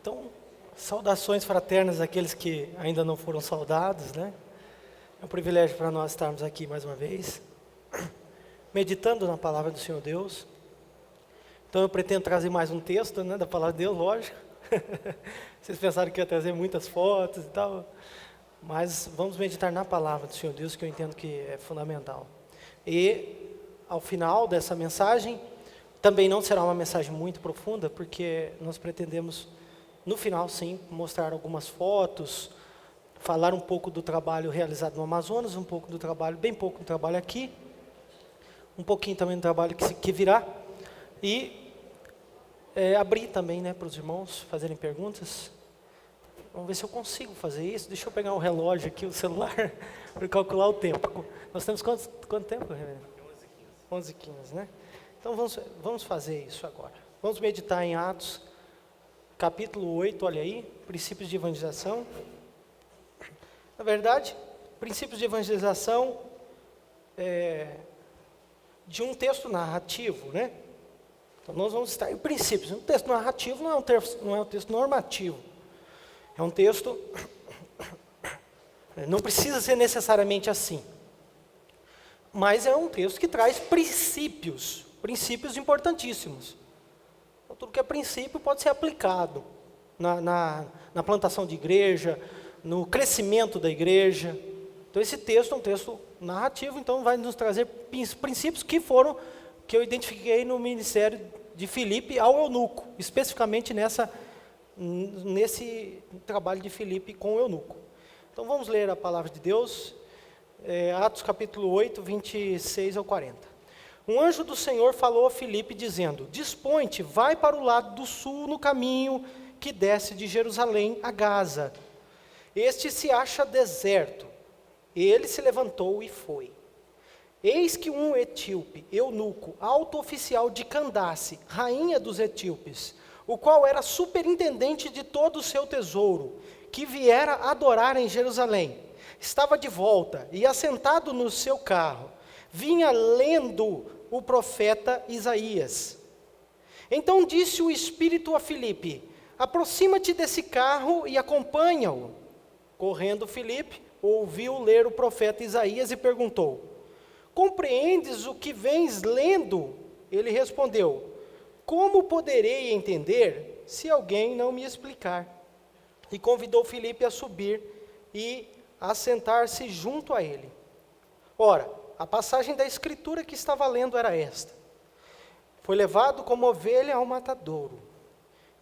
Então, saudações fraternas àqueles que ainda não foram saudados, né? É um privilégio para nós estarmos aqui mais uma vez, meditando na palavra do Senhor Deus. Então eu pretendo trazer mais um texto, né, da palavra de Deus, lógico. Vocês pensaram que ia trazer muitas fotos e tal, mas vamos meditar na palavra do Senhor Deus, que eu entendo que é fundamental. E ao final dessa mensagem, também não será uma mensagem muito profunda, porque nós pretendemos, no final sim, mostrar algumas fotos, falar um pouco do trabalho realizado no Amazonas, um pouco do trabalho, bem pouco do trabalho aqui, um pouquinho também do trabalho que virá, e abrir também, né, para os irmãos fazerem perguntas. Vamos ver se eu consigo fazer isso. Deixa eu pegar um relógio aqui, o celular, para calcular o tempo. Nós temos quanto tempo, Reverendo? 11h15, né? Então vamos fazer isso agora. Vamos meditar em Atos, capítulo 8, olha aí, princípios de evangelização. Na verdade, princípios de evangelização de um texto narrativo, né? Então nós vamos estar em princípios. Um texto narrativo não é um texto normativo. É um texto, não precisa ser necessariamente assim. Mas é um texto que traz princípios importantíssimos. Então, tudo que é princípio pode ser aplicado na plantação de igreja, no crescimento da igreja. Então esse texto é um texto narrativo, então vai nos trazer princípios que eu identifiquei no ministério de Filipe ao eunuco, especificamente nesse trabalho de Filipe com o eunuco. Então vamos ler a palavra de Deus, Atos capítulo 8, 26 ao 40. Um anjo do Senhor falou a Filipe dizendo: dispõe-te, vai para o lado do sul no caminho que desce de Jerusalém a Gaza. Este se acha deserto. Ele se levantou e foi. Eis que um etíope, eunuco, alto oficial de Candace, rainha dos etíopes, o qual era superintendente de todo o seu tesouro, que viera adorar em Jerusalém, estava de volta e assentado no seu carro, vinha lendo o profeta Isaías. Então disse o Espírito a Filipe: aproxima-te desse carro e acompanha-o. Correndo Filipe, ouviu ler o profeta Isaías e perguntou: compreendes o que vens lendo? Ele respondeu: como poderei entender se alguém não me explicar? E convidou Filipe a subir e a sentar-se junto a ele. Ora, a passagem da escritura que estava lendo era esta: foi levado como ovelha ao matadouro,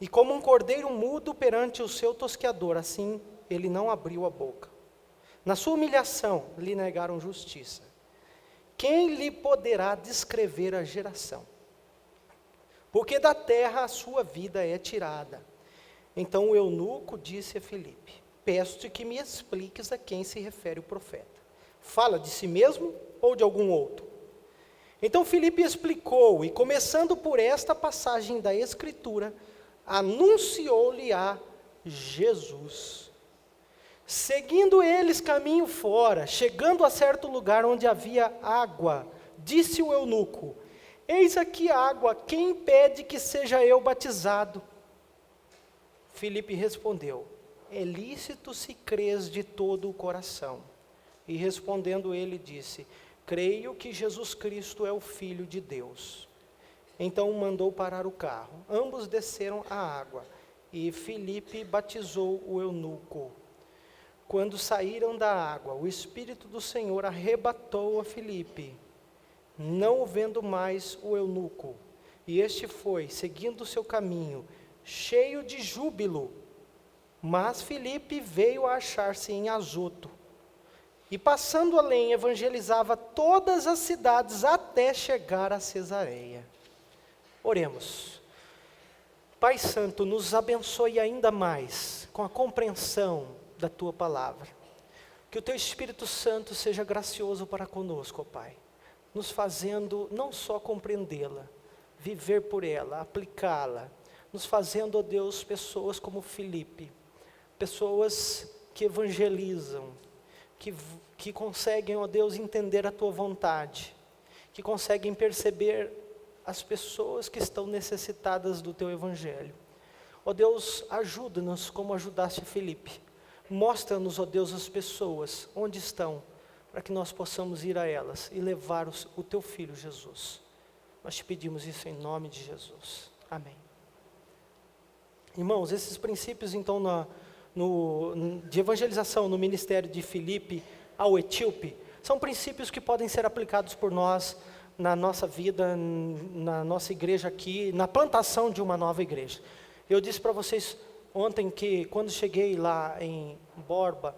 e como um cordeiro mudo perante o seu tosqueador, assim ele não abriu a boca. Na sua humilhação lhe negaram justiça. Quem lhe poderá descrever a geração? Porque da terra a sua vida é tirada. Então o eunuco disse a Filipe: peço-te que me expliques a quem se refere o profeta. Fala de si mesmo ou de algum outro? Então Filipe explicou, e começando por esta passagem da Escritura, anunciou-lhe a Jesus. Seguindo eles caminho fora, chegando a certo lugar onde havia água, disse o eunuco: eis aqui água, quem impede que seja eu batizado? Filipe respondeu: é lícito se crês de todo o coração. E respondendo ele disse: creio que Jesus Cristo é o Filho de Deus. Então mandou parar o carro. Ambos desceram à água, e Filipe batizou o eunuco. Quando saíram da água, o Espírito do Senhor arrebatou a Filipe, não o vendo mais o eunuco. E este foi, seguindo o seu caminho, cheio de júbilo. Mas Filipe veio a achar-se em Azoto. E passando além, evangelizava todas as cidades até chegar a Cesareia. Oremos. Pai Santo, nos abençoe ainda mais com a compreensão da Tua Palavra. Que o Teu Espírito Santo seja gracioso para conosco, ó Pai, nos fazendo não só compreendê-la, viver por ela, aplicá-la, nos fazendo, ó Deus, pessoas como Filipe, pessoas que evangelizam, que conseguem, ó Deus, entender a Tua vontade, que conseguem perceber as pessoas que estão necessitadas do Teu Evangelho. Ó Deus, ajuda-nos como ajudaste a Filipe. Mostra-nos, ó Deus, as pessoas onde estão, para que nós possamos ir a elas e levar o teu Filho Jesus. Nós te pedimos isso em nome de Jesus. Amém. Irmãos, esses princípios então de evangelização no ministério de Filipe ao etíope, são princípios que podem ser aplicados por nós na nossa vida, na nossa igreja aqui, na plantação de uma nova igreja. Eu disse para vocês ontem que quando cheguei lá em Borba,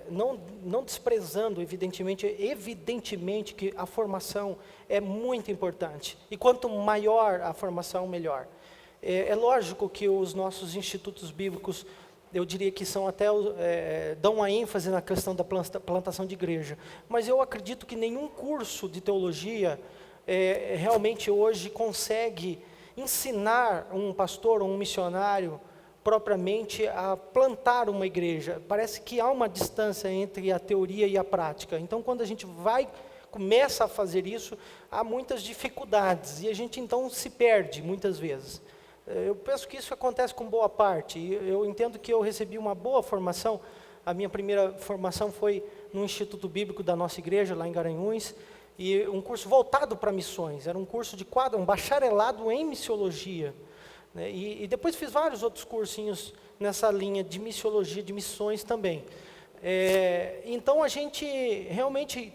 não desprezando, evidentemente que a formação é muito importante. E quanto maior a formação, melhor. É lógico que os nossos institutos bíblicos, eu diria que são até dão uma ênfase na questão da plantação de igreja. Mas eu acredito que nenhum curso de teologia realmente hoje consegue ensinar um pastor ou um missionário propriamente a plantar uma igreja. Parece que há uma distância entre a teoria e a prática. Então, quando a gente começa a fazer isso, há muitas dificuldades e a gente então se perde muitas vezes. Eu penso que isso acontece com boa parte. Eu entendo que eu recebi uma boa formação. A minha primeira formação foi no Instituto Bíblico da nossa igreja, lá em Garanhuns, e um curso voltado para missões. Era um curso de quadro, um bacharelado em missiologia. Né? E depois fiz vários outros cursinhos nessa linha de missiologia, de missões também. Então a gente realmente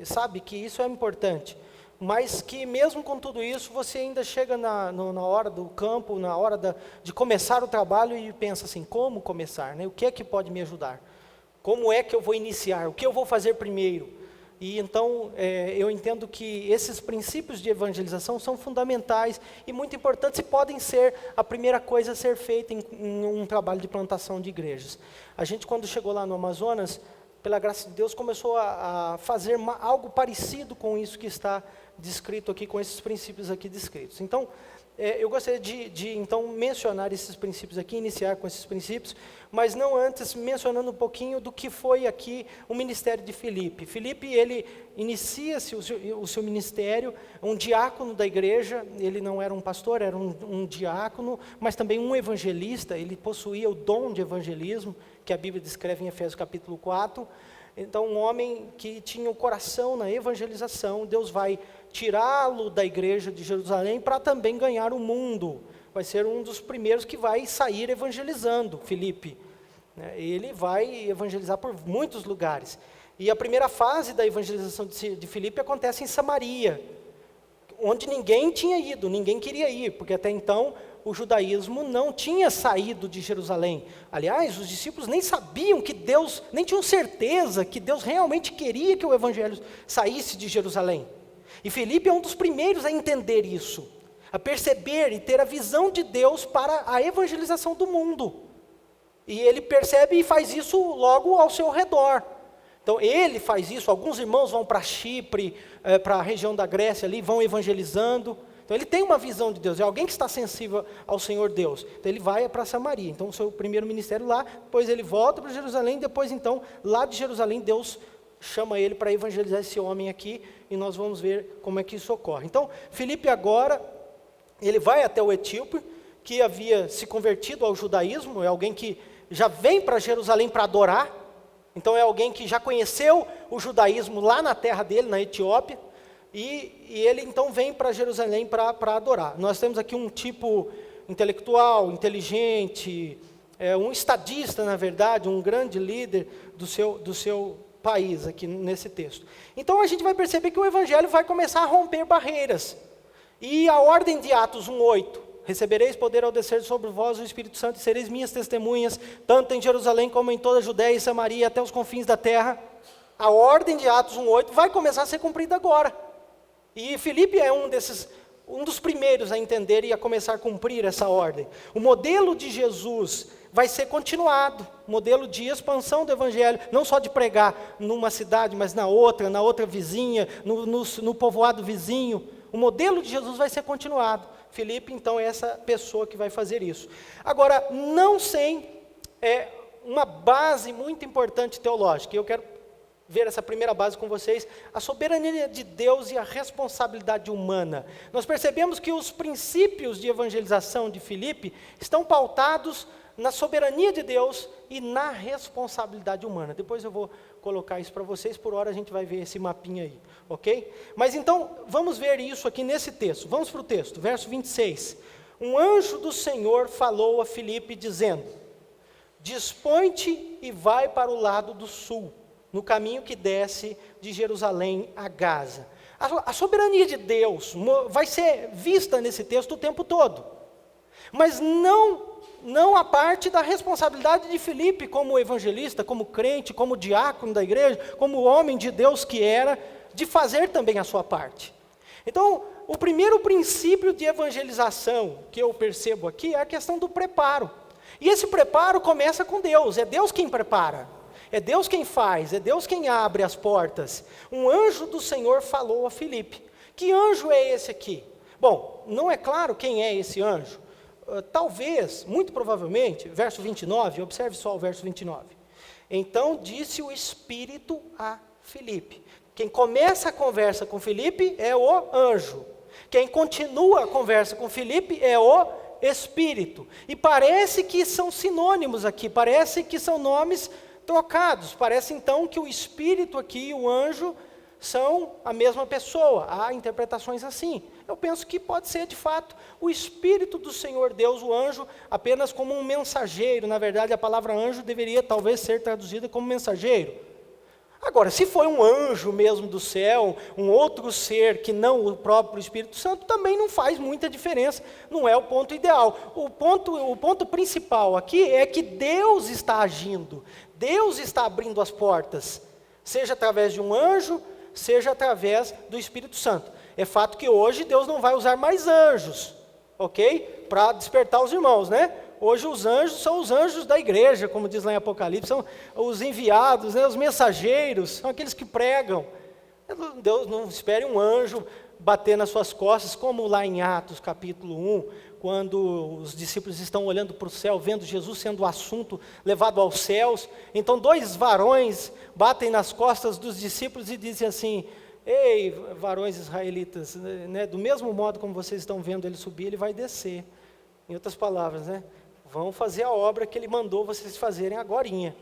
sabe que isso é importante. Mas que mesmo com tudo isso, você ainda chega na hora do campo, na hora de começar o trabalho e pensa assim, como começar? Né? O que é que pode me ajudar? Como é que eu vou iniciar? O que eu vou fazer primeiro? E então, eu entendo que esses princípios de evangelização são fundamentais e muito importantes e podem ser a primeira coisa a ser feita em um trabalho de plantação de igrejas. A gente, quando chegou lá no Amazonas, pela graça de Deus, começou a fazer algo parecido com isso que está descrito aqui, com esses princípios aqui descritos. Então, eu gostaria de então mencionar esses princípios aqui, iniciar com esses princípios, mas não antes mencionando um pouquinho do que foi aqui o ministério de Filipe. Filipe, ele inicia-se o seu ministério, um diácono da igreja. Ele não era um pastor, era um diácono, mas também um evangelista. Ele possuía o dom de evangelismo, que a Bíblia descreve em Efésios capítulo 4. Então, um homem que tinha o coração na evangelização. Deus vai tirá-lo da igreja de Jerusalém para também ganhar o mundo. Vai ser um dos primeiros que vai sair evangelizando, Filipe. Ele vai evangelizar por muitos lugares. E a primeira fase da evangelização de Filipe acontece em Samaria, onde ninguém tinha ido, ninguém queria ir, porque até então o judaísmo não tinha saído de Jerusalém. Aliás, os discípulos nem sabiam que Deus, nem tinham certeza que Deus realmente queria que o evangelho saísse de Jerusalém. E Filipe é um dos primeiros a entender isso, a perceber e ter a visão de Deus para a evangelização do mundo. E ele percebe e faz isso logo ao seu redor. Então ele faz isso, alguns irmãos vão para Chipre, para a região da Grécia ali, vão evangelizando. Então ele tem uma visão de Deus, é alguém que está sensível ao Senhor Deus. Então ele vai para Samaria, então o seu primeiro ministério lá, depois ele volta para Jerusalém, depois então, lá de Jerusalém, Deus chama ele para evangelizar esse homem aqui, e nós vamos ver como é que isso ocorre. Então, Filipe agora, ele vai até o etíope, que havia se convertido ao judaísmo, é alguém que já vem para Jerusalém para adorar, então é alguém que já conheceu o judaísmo lá na terra dele, na Etiópia, e ele então vem para Jerusalém para adorar. Nós temos aqui um tipo intelectual, inteligente, um estadista, na verdade, um grande líder do seu país aqui nesse texto. Então a gente vai perceber que o evangelho vai começar a romper barreiras. E a ordem de Atos 1:8, recebereis poder ao descer sobre vós o Espírito Santo e sereis minhas testemunhas, tanto em Jerusalém como em toda a Judéia e Samaria, até os confins da terra. A ordem de Atos 1:8 vai começar a ser cumprida agora. E Filipe é um dos primeiros a entender e a começar a cumprir essa ordem. O modelo de Jesus vai ser continuado, modelo de expansão do evangelho, não só de pregar numa cidade, mas na outra vizinha, no povoado vizinho. O modelo de Jesus vai ser continuado. Filipe, então, é essa pessoa que vai fazer isso. Agora, não sem uma base muito importante teológica. Eu quero ver essa primeira base com vocês, a soberania de Deus e a responsabilidade humana. Nós percebemos que os princípios de evangelização de Filipe estão pautados na soberania de Deus e na responsabilidade humana. Depois eu vou colocar isso para vocês, por hora a gente vai ver esse mapinha aí, ok? Mas então, vamos ver isso aqui nesse texto. Vamos para o texto, verso 26. Um anjo do Senhor falou a Filipe dizendo: dispõe-te e vai para o lado do sul, no caminho que desce de Jerusalém a Gaza. A soberania de Deus vai ser vista nesse texto o tempo todo, mas não a parte da responsabilidade de Filipe como evangelista, como crente, como diácono da igreja, como homem de Deus que era, de fazer também a sua parte. Então, o primeiro princípio de evangelização que eu percebo aqui é a questão do preparo. E esse preparo começa com Deus, é Deus quem prepara. É Deus quem faz, é Deus quem abre as portas. Um anjo do Senhor falou a Filipe. Que anjo é esse aqui? Bom, não é claro quem é esse anjo. Talvez, muito provavelmente, verso 29, observe só o verso 29. Então disse o Espírito a Filipe. Quem começa a conversa com Filipe é o anjo. Quem continua a conversa com Filipe é o Espírito. E parece que são sinônimos aqui, parece que são nomes trocados. Parece então que o Espírito aqui e o anjo são a mesma pessoa. Há interpretações assim. Eu penso que pode ser de fato o Espírito do Senhor Deus, o anjo, apenas como um mensageiro. Na verdade, a palavra anjo deveria talvez ser traduzida como mensageiro. Agora, se foi um anjo mesmo do céu, um outro ser que não o próprio Espírito Santo, também não faz muita diferença, não é o ponto ideal. O ponto principal aqui é que Deus está agindo, Deus está abrindo as portas, seja através de um anjo, seja através do Espírito Santo. É fato que hoje Deus não vai usar mais anjos, ok? Para despertar os irmãos, né? Hoje os anjos são os anjos da igreja, como diz lá em Apocalipse, são os enviados, né, os mensageiros, são aqueles que pregam. Deus não espere um anjo bater nas suas costas, como lá em Atos capítulo 1, quando os discípulos estão olhando para o céu, vendo Jesus sendo o assunto levado aos céus. Então 2 varões batem nas costas dos discípulos e dizem assim: ei, varões israelitas, né, do mesmo modo como vocês estão vendo ele subir, ele vai descer. Em outras palavras, né? Vão fazer a obra que ele mandou vocês fazerem agorinha.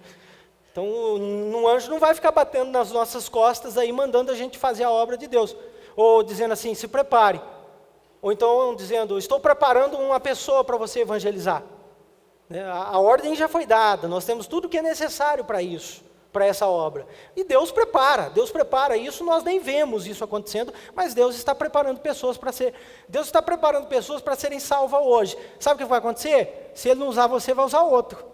Então, um anjo não vai ficar batendo nas nossas costas aí, mandando a gente fazer a obra de Deus. Ou dizendo assim, se prepare. Ou então dizendo, estou preparando uma pessoa para você evangelizar. A ordem já foi dada, nós temos tudo o que é necessário para isso, para essa obra. E Deus prepara isso, nós nem vemos isso acontecendo, mas Deus está preparando pessoas para serem salvas hoje. Sabe o que vai acontecer? Se Ele não usar você, vai usar outro.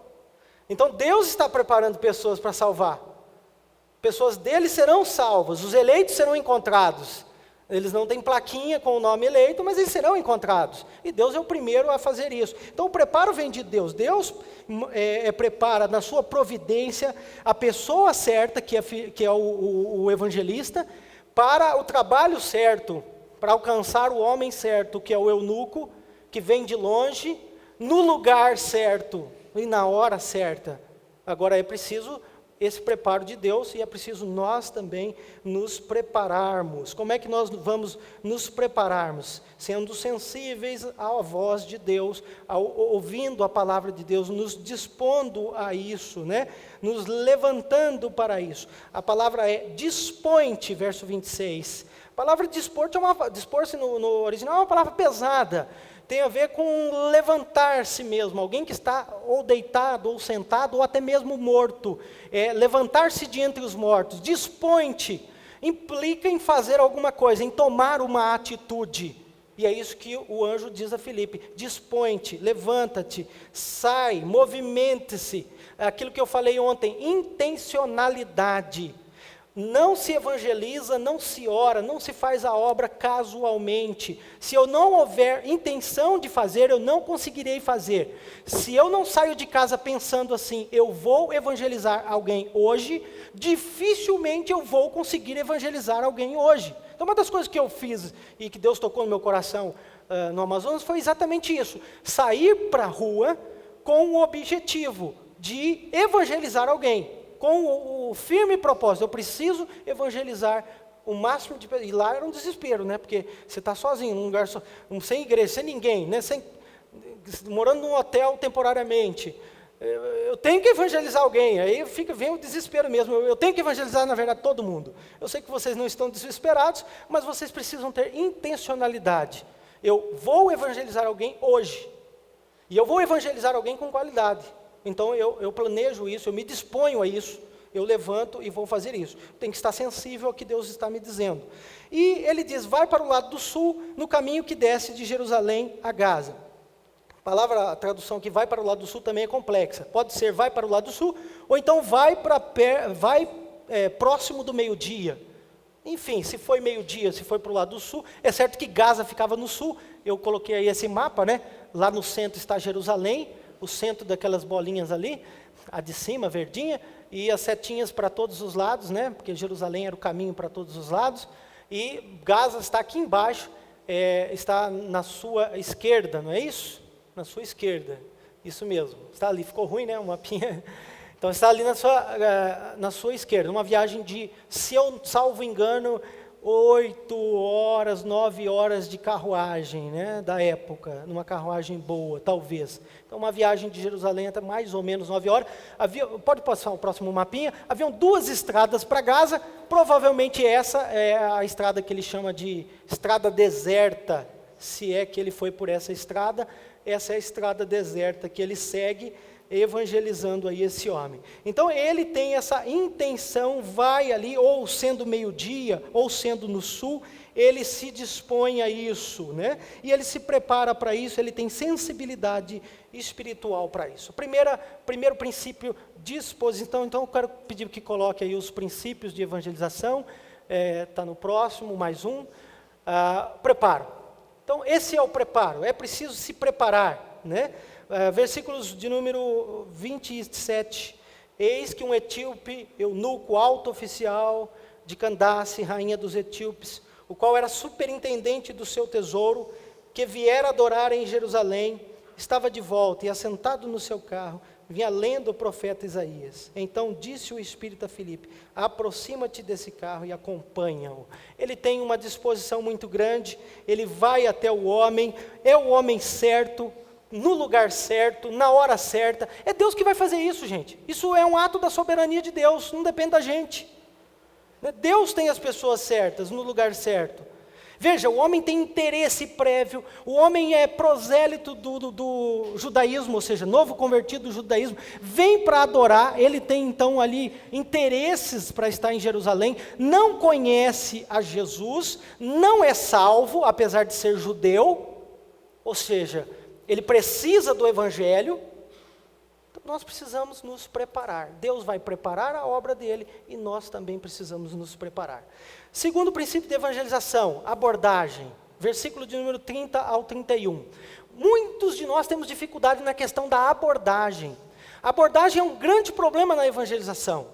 Então Deus está preparando pessoas para salvar. Pessoas dele serão salvas, os eleitos serão encontrados. Eles não têm plaquinha com o nome eleito, mas eles serão encontrados. E Deus é o primeiro a fazer isso. Então o preparo vem de Deus. Deus prepara na sua providência a pessoa certa, que é o evangelista, para o trabalho certo, para alcançar o homem certo, que é o eunuco, que vem de longe, no lugar certo e na hora certa. Agora é preciso esse preparo de Deus e é preciso nós também nos prepararmos. Como é que nós vamos nos prepararmos? Sendo sensíveis à voz de Deus, ouvindo a palavra de Deus, nos dispondo a isso, né? Nos levantando para isso. A palavra é dispõe-te, verso 26. A palavra dispor-se no original é uma palavra pesada. Tem a ver com levantar-se mesmo, alguém que está ou deitado, ou sentado, ou até mesmo morto. Levantar-se de entre os mortos. Dispõe-te implica em fazer alguma coisa, em tomar uma atitude. E é isso que o anjo diz a Filipe: dispõe-te, levanta-te, sai, movimente-se. Aquilo que eu falei ontem, intencionalidade. Não se evangeliza, não se ora, não se faz a obra casualmente. Se eu não houver intenção de fazer, eu não conseguirei fazer. Se eu não saio de casa pensando assim, eu vou evangelizar alguém hoje, dificilmente eu vou conseguir evangelizar alguém hoje. Então, uma das coisas que eu fiz e que Deus tocou no meu coração no Amazonas foi exatamente isso. Sair para a rua com o objetivo de evangelizar alguém. com o firme propósito, eu preciso evangelizar o máximo de pessoas. E lá era um desespero, né? Porque você está sozinho, num lugar sem igreja, sem ninguém, né? Morando num hotel temporariamente. Eu tenho que evangelizar alguém, aí vem o desespero mesmo, eu tenho que evangelizar, na verdade, todo mundo. Eu sei que vocês não estão desesperados, mas vocês precisam ter intencionalidade. Eu vou evangelizar alguém hoje, e eu vou evangelizar alguém com qualidade. Então eu planejo isso, eu me disponho a isso, eu levanto e vou fazer isso. Tem que estar sensível ao que Deus está me dizendo. E ele diz, vai para o lado do sul, no caminho que desce de Jerusalém a Gaza. A tradução que vai para o lado do sul também é complexa. Pode ser vai para o lado do sul, ou então vai próximo do meio-dia. Enfim, se foi meio-dia, se foi para o lado do sul, é certo que Gaza ficava no sul, eu coloquei aí esse mapa, né? Lá no centro está Jerusalém, o centro daquelas bolinhas ali, a de cima, verdinha, e as setinhas para todos os lados, né? Porque Jerusalém era o caminho para todos os lados, e Gaza está aqui embaixo, está na sua esquerda, não é isso? Na sua esquerda, isso mesmo, está ali, ficou ruim, né, o mapinha, então está ali na sua esquerda, uma viagem de, se eu salvo engano, 8 horas, 9 horas de carruagem, né, da época, numa carruagem boa, talvez, então uma viagem de Jerusalém até mais ou menos 9 horas, pode passar o próximo mapinha, haviam 2 estradas para Gaza, provavelmente essa é a estrada que ele chama de estrada deserta, se é que ele foi por essa estrada, essa é a estrada deserta que ele segue, evangelizando aí esse homem. Então ele tem essa intenção, vai ali, ou sendo meio-dia, ou sendo no sul, ele se dispõe a isso, né? E ele se prepara para isso, ele tem sensibilidade espiritual para isso. Primeiro princípio, disposição. Então eu quero pedir que coloque aí os princípios de evangelização, está no próximo, mais um. Preparo. Então, esse é o preparo, é preciso se preparar, né? Versículos de número 27, eis que um etíope, eunuco, alto oficial de Candace, rainha dos etíopes, o qual era superintendente do seu tesouro, que viera adorar em Jerusalém, estava de volta e assentado no seu carro, vinha lendo o profeta Isaías. Então disse o Espírito a Filipe, aproxima-te desse carro e acompanha-o. Ele tem uma disposição muito grande, ele vai até o homem, é o homem certo, no lugar certo, na hora certa. É Deus que vai fazer isso, gente. Isso é um ato da soberania de Deus, não depende da gente. Deus tem as pessoas certas, no lugar certo. Veja, o homem tem interesse prévio, o homem é prosélito do judaísmo, ou seja, novo convertido do judaísmo, vem para adorar, ele tem então ali interesses para estar em Jerusalém, não conhece a Jesus, não é salvo, apesar de ser judeu, ou seja, ele precisa do evangelho. Então nós precisamos nos preparar, Deus vai preparar a obra dele e nós também precisamos nos preparar. Segundo princípio de evangelização, abordagem, versículo de número 30 ao 31. Muitos de nós temos dificuldade na questão da abordagem. A abordagem é um grande problema na evangelização.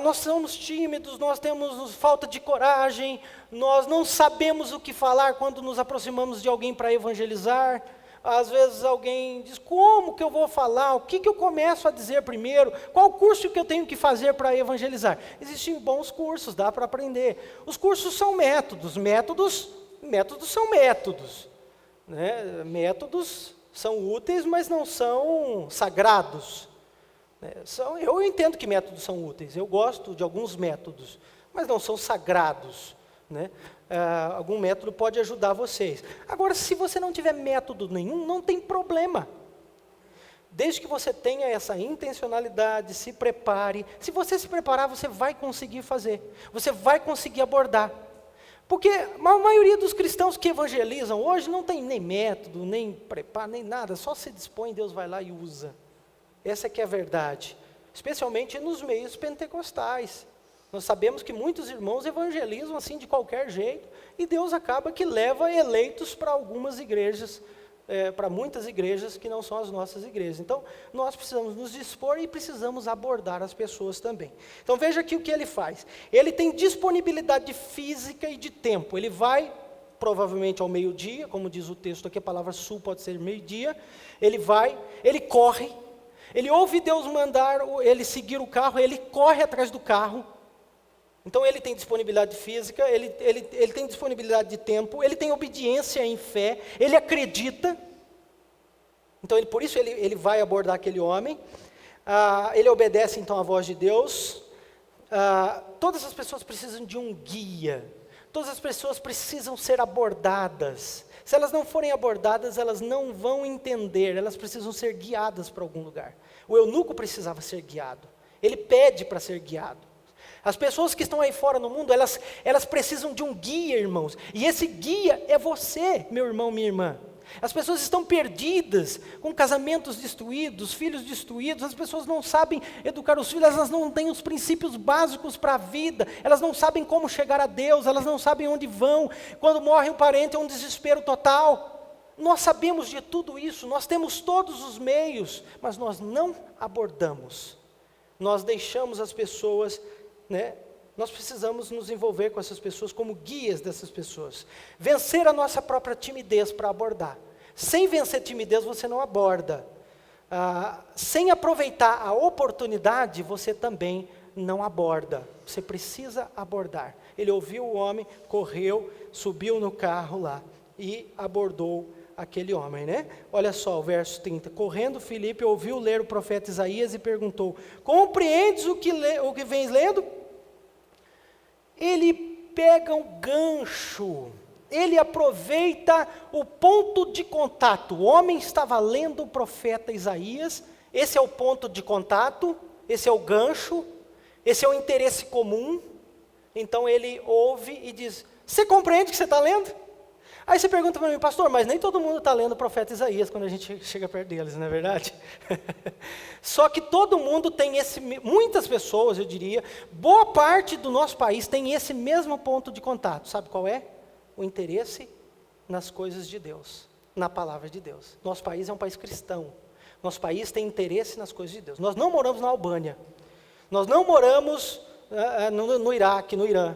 Nós somos tímidos, nós temos falta de coragem, nós não sabemos o que falar quando nos aproximamos de alguém para evangelizar. Às vezes alguém diz, como que eu vou falar? O que eu começo a dizer primeiro? Qual curso que eu tenho que fazer para evangelizar? Existem bons cursos, dá para aprender. Os cursos são métodos são métodos. Né? Métodos são úteis, mas não são sagrados. Né? Eu entendo que métodos são úteis, eu gosto de alguns métodos, mas não são sagrados. Né? Algum método pode ajudar vocês. Agora, se você não tiver método nenhum, não tem problema. Desde que você tenha essa intencionalidade, se prepare. Se você se preparar, você vai conseguir fazer. Você vai conseguir abordar. Porque a maioria dos cristãos que evangelizam hoje não tem nem método, nem preparo, nem nada. Só se dispõe, Deus vai lá e usa. Essa é que é a verdade. Especialmente nos meios pentecostais. Nós sabemos que muitos irmãos evangelizam assim de qualquer jeito, e Deus acaba que leva eleitos para algumas igrejas, para muitas igrejas que não são as nossas igrejas. Então, nós precisamos nos dispor e precisamos abordar as pessoas também. Então, veja aqui o que ele faz. Ele tem disponibilidade física e de tempo. Ele vai, provavelmente ao meio-dia, como diz o texto aqui, a palavra sul pode ser meio-dia. Ele vai, ele corre. Ele ouve Deus mandar ele seguir o carro, ele corre atrás do carro. Então ele tem disponibilidade física, ele tem disponibilidade de tempo, ele tem obediência em fé, ele acredita. Então por isso ele vai abordar aquele homem. Ele obedece então à voz de Deus. Todas as pessoas precisam de um guia. Todas as pessoas precisam ser abordadas. Se elas não forem abordadas, elas não vão entender, elas precisam ser guiadas para algum lugar. O eunuco precisava ser guiado. Ele pede para ser guiado. As pessoas que estão aí fora no mundo, elas precisam de um guia, irmãos. E esse guia é você, meu irmão, minha irmã. As pessoas estão perdidas, com casamentos destruídos, filhos destruídos. As pessoas não sabem educar os filhos, elas não têm os princípios básicos para a vida. Elas não sabem como chegar a Deus, elas não sabem onde vão. Quando morre um parente é um desespero total. Nós sabemos de tudo isso, nós temos todos os meios, mas nós não abordamos. Nós deixamos as pessoas... Nós precisamos nos envolver com essas pessoas como guias dessas pessoas. Vencer a nossa própria timidez para abordar. Sem vencer timidez você não aborda. Sem aproveitar a oportunidade você também não aborda. Você precisa abordar. Ele ouviu o homem, correu, subiu no carro lá e abordou aquele homem, Olha só o verso 30. Correndo Filipe ouviu ler o profeta Isaías e perguntou: compreendes o que vens lendo? Ele pega um gancho, ele aproveita o ponto de contato. O homem estava lendo o profeta Isaías, esse é o ponto de contato, esse é o gancho, esse é o interesse comum. Então ele ouve e diz: você compreende o que você está lendo? Aí você pergunta para mim: pastor, mas nem todo mundo está lendo o profeta Isaías quando a gente chega perto deles, não é verdade? Só que todo mundo tem muitas pessoas, eu diria, boa parte do nosso país tem esse mesmo ponto de contato. Sabe qual é? O interesse nas coisas de Deus, na palavra de Deus. Nosso país é um país cristão. Nosso país tem interesse nas coisas de Deus. Nós não moramos na Albânia. Nós não moramos no Iraque, no Irã.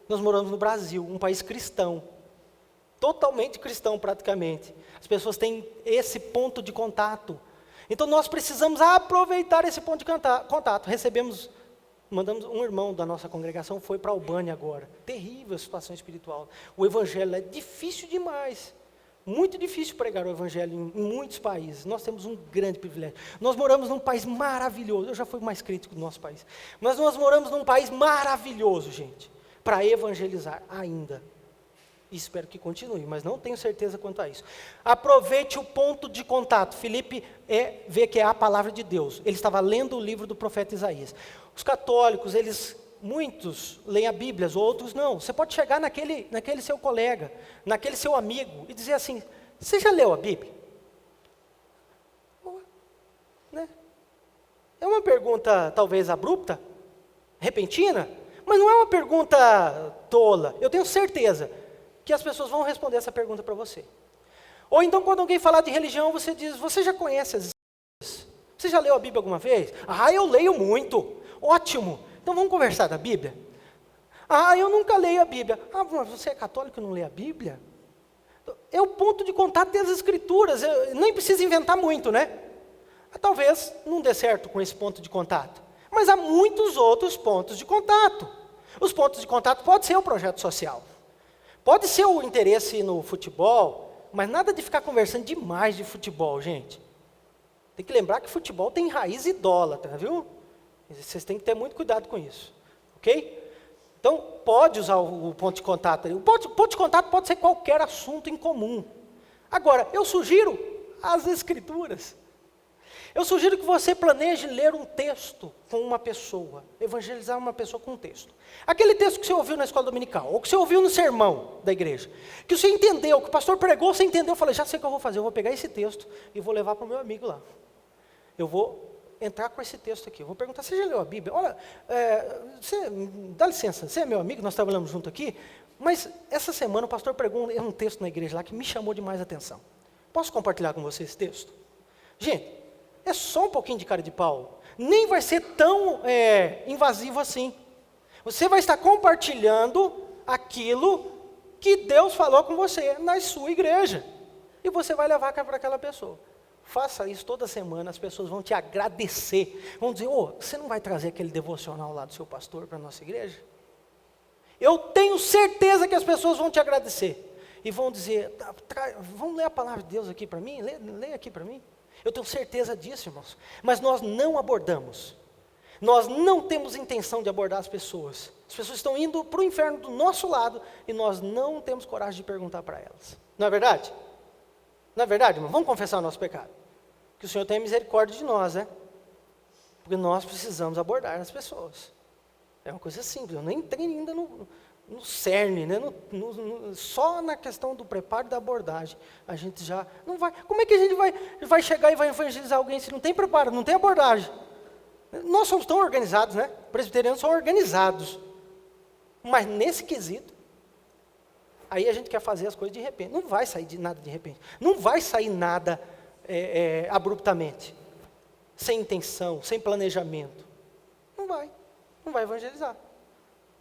Nós moramos no Brasil, um país cristão. Totalmente cristão praticamente. As pessoas têm esse ponto de contato. Então nós precisamos aproveitar esse ponto de contato. Mandamos um irmão da nossa congregação, foi para a Albânia agora. Terrível a situação espiritual. O evangelho é difícil demais. Muito difícil pregar o evangelho em muitos países. Nós temos um grande privilégio. Nós moramos num país maravilhoso. Eu já fui mais crítico do nosso país. Mas nós moramos num país maravilhoso, gente, para evangelizar ainda. E espero que continue, mas não tenho certeza quanto a isso. Aproveite o ponto de contato. Filipe vê que é a palavra de Deus. Ele estava lendo o livro do profeta Isaías. Os católicos, muitos leem a Bíblia, outros não. Você pode chegar naquele seu colega, naquele seu amigo, e dizer assim: você já leu a Bíblia? É uma pergunta talvez abrupta, repentina, mas não é uma pergunta tola. Eu tenho certeza que as pessoas vão responder essa pergunta para você. Ou então, quando alguém falar de religião, você diz: você já conhece as Escrituras? Você já leu a Bíblia alguma vez? Eu leio muito. Ótimo. Então vamos conversar da Bíblia? Eu nunca leio a Bíblia. Mas você é católico e não lê a Bíblia? É o ponto de contato das Escrituras. Nem precisa inventar muito, Talvez não dê certo com esse ponto de contato. Mas há muitos outros pontos de contato. Os pontos de contato pode ser o projeto social. Pode ser o interesse no futebol, mas nada de ficar conversando demais de futebol, gente. Tem que lembrar que futebol tem raiz idólatra, viu? Vocês têm que ter muito cuidado com isso, ok? Então, pode usar o ponto de contato. O ponto de contato pode ser qualquer assunto em comum. Agora, eu sugiro as Escrituras. Eu sugiro que você planeje ler um texto com uma pessoa, evangelizar uma pessoa com um texto. Aquele texto que você ouviu na escola dominical, ou que você ouviu no sermão da igreja, que você entendeu, que o pastor pregou, você entendeu, eu falei: já sei o que eu vou fazer, eu vou pegar esse texto e vou levar para o meu amigo lá. Eu vou entrar com esse texto aqui, eu vou perguntar: você já leu a Bíblia? Olha, dá licença, você é meu amigo, nós trabalhamos junto aqui, mas essa semana o pastor pregou um texto na igreja lá que me chamou demais a atenção. Posso compartilhar com você esse texto? Gente, é só um pouquinho de cara de pau. Nem vai ser tão invasivo assim. Você vai estar compartilhando aquilo que Deus falou com você na sua igreja. E você vai levar para aquela pessoa. Faça isso toda semana, as pessoas vão te agradecer. Vão dizer, você não vai trazer aquele devocional lá do seu pastor para a nossa igreja? Eu tenho certeza que as pessoas vão te agradecer. E vão dizer, vamos ler a palavra de Deus aqui para mim? Lê aqui para mim. Eu tenho certeza disso, irmãos. Mas nós não abordamos. Nós não temos intenção de abordar as pessoas. As pessoas estão indo para o inferno do nosso lado e nós não temos coragem de perguntar para elas. Não é verdade? Não é verdade, irmão? Vamos confessar o nosso pecado. Que o Senhor tenha misericórdia de nós, né? Porque nós precisamos abordar as pessoas. É uma coisa simples. Eu nem entrei ainda no cerne, né? Só na questão do preparo da abordagem. A gente já não vai. Como é que a gente vai chegar e vai evangelizar alguém se não tem preparo, não tem abordagem? Nós somos tão organizados, né? Presbiterianos são organizados. Mas nesse quesito, aí a gente quer fazer as coisas de repente. Não vai sair de nada de repente. Não vai sair nada abruptamente. Sem intenção, sem planejamento. Não vai evangelizar.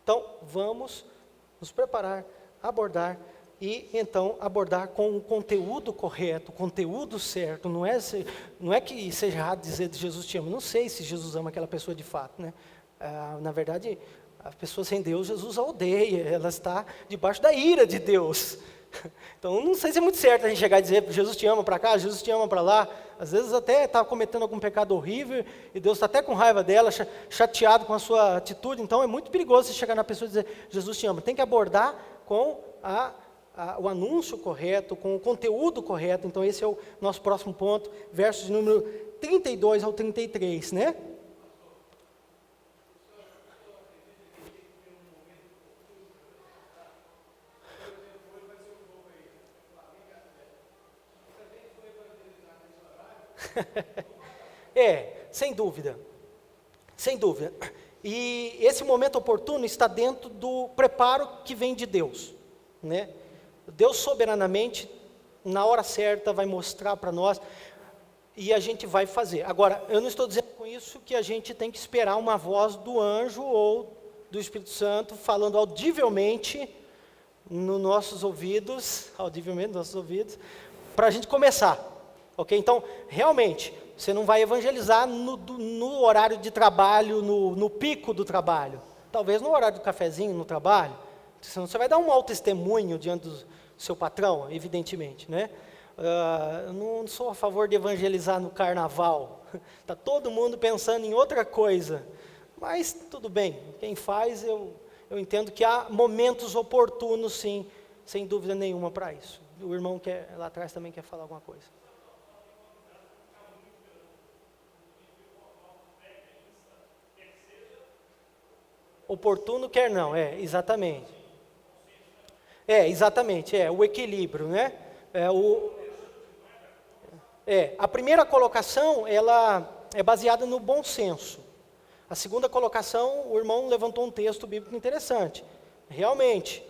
Então, vamos nos preparar, abordar, e então abordar com o conteúdo correto, o conteúdo certo. Não é que seja errado dizer que Jesus te ama. Não sei se Jesus ama aquela pessoa de fato, né? Na verdade, a pessoa sem Deus, Jesus a odeia. Ela está debaixo da ira de Deus. Então, não sei se é muito certo a gente chegar e dizer, Jesus te ama para cá, Jesus te ama para lá. Às vezes até está cometendo algum pecado horrível, e Deus está até com raiva dela, chateado com a sua atitude. Então, é muito perigoso você chegar na pessoa e dizer, Jesus te ama. Tem que abordar com o anúncio correto, com o conteúdo correto. Então, esse é o nosso próximo ponto, versos de número 32 ao 33, né? Sem dúvida. Sem dúvida. E esse momento oportuno está dentro do preparo que vem de Deus, né? Deus soberanamente, na hora certa, vai mostrar para nós e a gente vai fazer. Agora, eu não estou dizendo com isso que a gente tem que esperar uma voz do anjo ou do Espírito Santo falando audivelmente nos nossos ouvidos, para a gente começar, ok? Então, realmente, você não vai evangelizar no horário de trabalho, no pico do trabalho. Talvez no horário do cafezinho, no trabalho. Senão você vai dar um mau testemunho diante do seu patrão, evidentemente, né? Eu não sou a favor de evangelizar no carnaval. Está todo mundo pensando em outra coisa. Mas tudo bem, quem faz, eu entendo que há momentos oportunos, sim, sem dúvida nenhuma para isso. O irmão lá atrás também quer falar alguma coisa. Oportuno quer não, exatamente. Exatamente, o equilíbrio, né? A primeira colocação, ela é baseada no bom senso. A segunda colocação, o irmão levantou um texto bíblico interessante. Realmente,